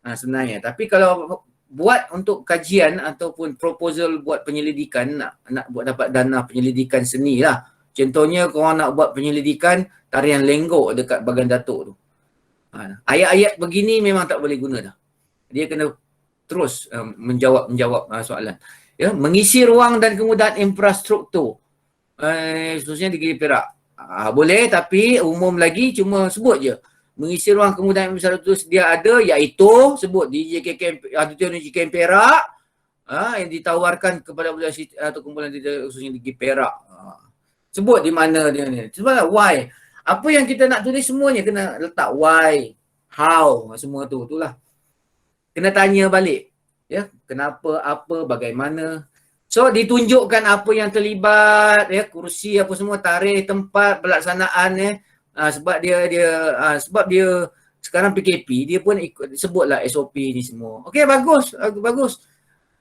Sebenarnya. Tapi kalau buat untuk kajian ataupun proposal buat penyelidikan, nak buat dapat dana penyelidikan seni lah. Contohnya korang nak buat penyelidikan tarian lenggok dekat Bagan Datuk tu. Ayat-ayat begini memang tak boleh guna dah. Dia kena terus menjawab soalan. Ya, mengisi ruang dan kemudahan infrastruktur. Khususnya di Negeri Perak. Boleh, tapi umum lagi cuma sebut je. Mengisi ruang kemudahan infrastruktur sedia ada, iaitu sebut di Auditorium JKM Perak yang ditawarkan kepada populasi atau kumpulan khususnya di Negeri Perak. Sebut di mana dia ni. Sebab why? Apa yang kita nak tulis semuanya kena letak why, how, semua tu. Itulah. Kena tanya balik. Ya, kenapa, apa, bagaimana. So ditunjukkan apa yang terlibat, ya, kursi apa semua, tarikh, tempat, pelaksanaan sebab dia sekarang PKP, dia pun ikut sebutlah SOP ni semua. Okey, bagus.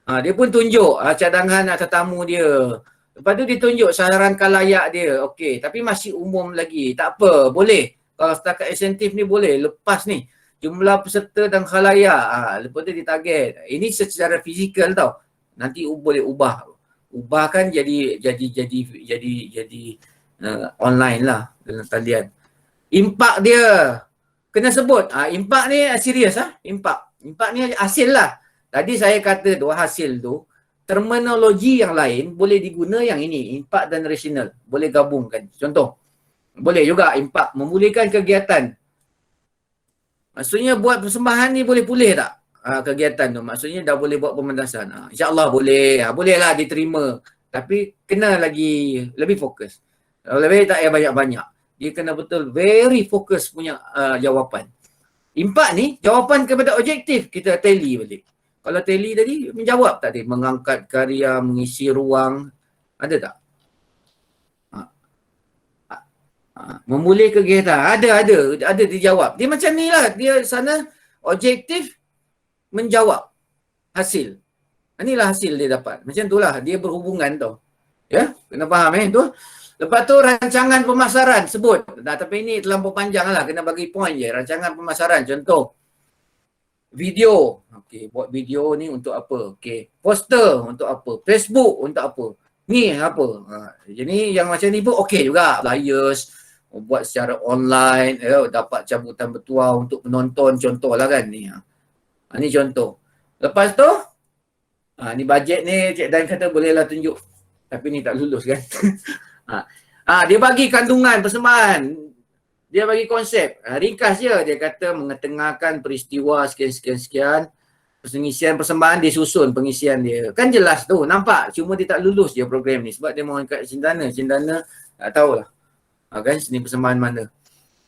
Dia pun tunjuk cadangan tetamu dia. Lepas tu ditunjuk sasaran kalayak dia. Okey, tapi masih umum lagi. Tak apa, boleh. Kalau setakat insentif ni boleh lepas ni. Jumlah peserta dan khalayak. Lepas tu ditarget. Ini secara fizikal tau. Nanti boleh ubah. Ubah kan jadi online lah dalam talian. Impak dia kena sebut. Impak ni serius Impak ni hasil lah. Tadi saya kata tu hasil tu, terminologi yang lain boleh diguna yang ini, impak dan rasional. Boleh gabungkan. Contoh. Boleh juga impak memulihkan kegiatan. Maksudnya buat persembahan ni boleh pulih tak kegiatan tu? Maksudnya dah boleh buat pementasan. InsyaAllah boleh. Bolehlah diterima. Tapi kena lagi lebih fokus. Lebih tak payah banyak-banyak. Dia kena betul very fokus punya jawapan. Impak ni jawapan kepada objektif. Kita tally balik. Kalau tally tadi menjawab tak dia? Mengangkat karya, mengisi ruang. Ada tak? Memulih kegiatan. Ada dijawab. Dia macam ni lah. Dia sana objektif menjawab hasil. Inilah hasil dia dapat. Macam tu lah. Dia berhubungan tau. Ya? Kena faham tu. Lepas tu rancangan pemasaran sebut. Nah, tapi ini terlampau panjang lah, kena bagi point je. Rancangan pemasaran contoh. Video. Okey, buat video ni untuk apa? Okey, poster untuk apa? Facebook untuk apa? Ni apa? Jadi yang macam ni pun okey juga. Flyers, buat secara online, dapat cabutan bertuah untuk penonton contohlah kan ni. Ni contoh. Lepas tu, ni bajet ni Cik Dan kata bolehlah tunjuk. Tapi ni tak lulus kan. Dia bagi kandungan persembahan. Dia bagi konsep. Ringkas je. Dia kata mengetengahkan peristiwa sekian-sekian. Pengisian persembahan dia susun pengisian dia. Kan jelas tu. Nampak? Cuma dia tak lulus je program ni. Sebab dia mau angkat cendana. Cendana tak tahulah. Kan seni persembahan mana.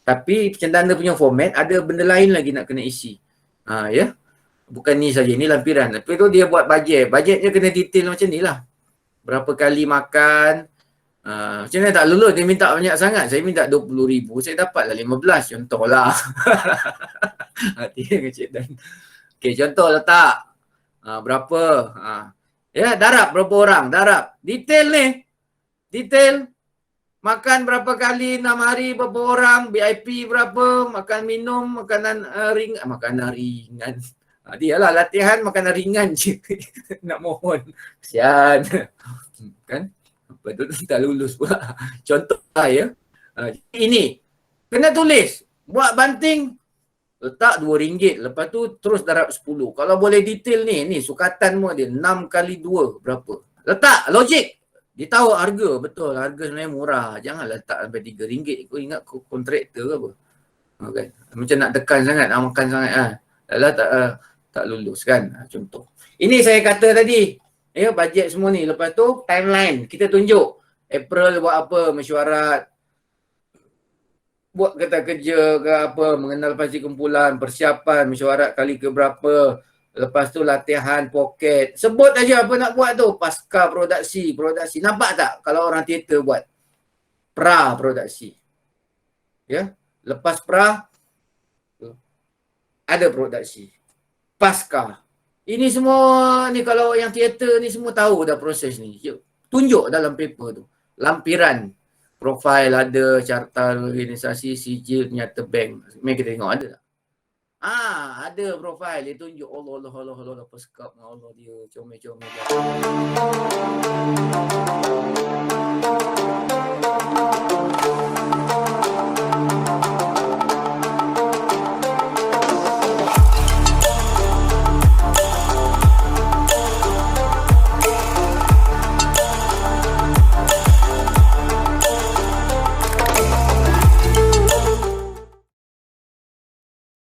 Tapi cendana punya format ada benda lain lagi nak kena isi. Ya. Bukan ni saja. Ni lampiran. Lepas tu dia buat bajet. Bajetnya kena detail macam ni lah. Berapa kali makan. Macam mana tak lulus? Dia minta banyak sangat. Saya minta 20,000. Saya dapatlah 15 contohlah. Hati dengan Cik Dan. Okey, contoh letak. Berapa? Ya, darab berapa orang? Darab. Detail ni. Detail. Makan berapa kali, 6 hari berapa orang, VIP berapa, makan minum, makanan ringan. Makanan ringan. Dia lah latihan makanan ringan je. Nak mohon. Kesian. Kan? Lepas tu tak lulus pula. Contoh lah ya. Ini. Kena tulis. Buat banting. Letak RM2. Lepas tu terus darab 10. Kalau boleh detail ni sukatan mu dia. 6 kali 2 berapa. Letak. Logik. Dia tahu harga. Betul. Harga sebenarnya murah. Jangan letak sampai RM3. Kau ingat kontraktor ke apa. Kan? Macam nak tekan sangat. Nak makan sangat. Tak lulus kan. Contoh. Ini saya kata tadi. Ya, bajet semua ni. Lepas tu timeline kita tunjuk. April buat apa, mesyuarat. Buat kata kerja ke apa, mengenal pasti kumpulan, persiapan, mesyuarat kali ke berapa. Lepas tu latihan, poket. Sebut aja apa nak buat tu. Pasca produksi. Nampak tak kalau orang teater buat? Pra produksi. Ya, lepas pra ada produksi. Pasca. Ini semua ni kalau yang teater ni semua tahu dah proses ni. Tunjuk dalam paper tu. Lampiran. Profil ada, carta organisasi, sijil, nyata bank. Mari kita tengok ada tak? Ada profil dia tunjuk. Allah peskap Allah dia comel-comel.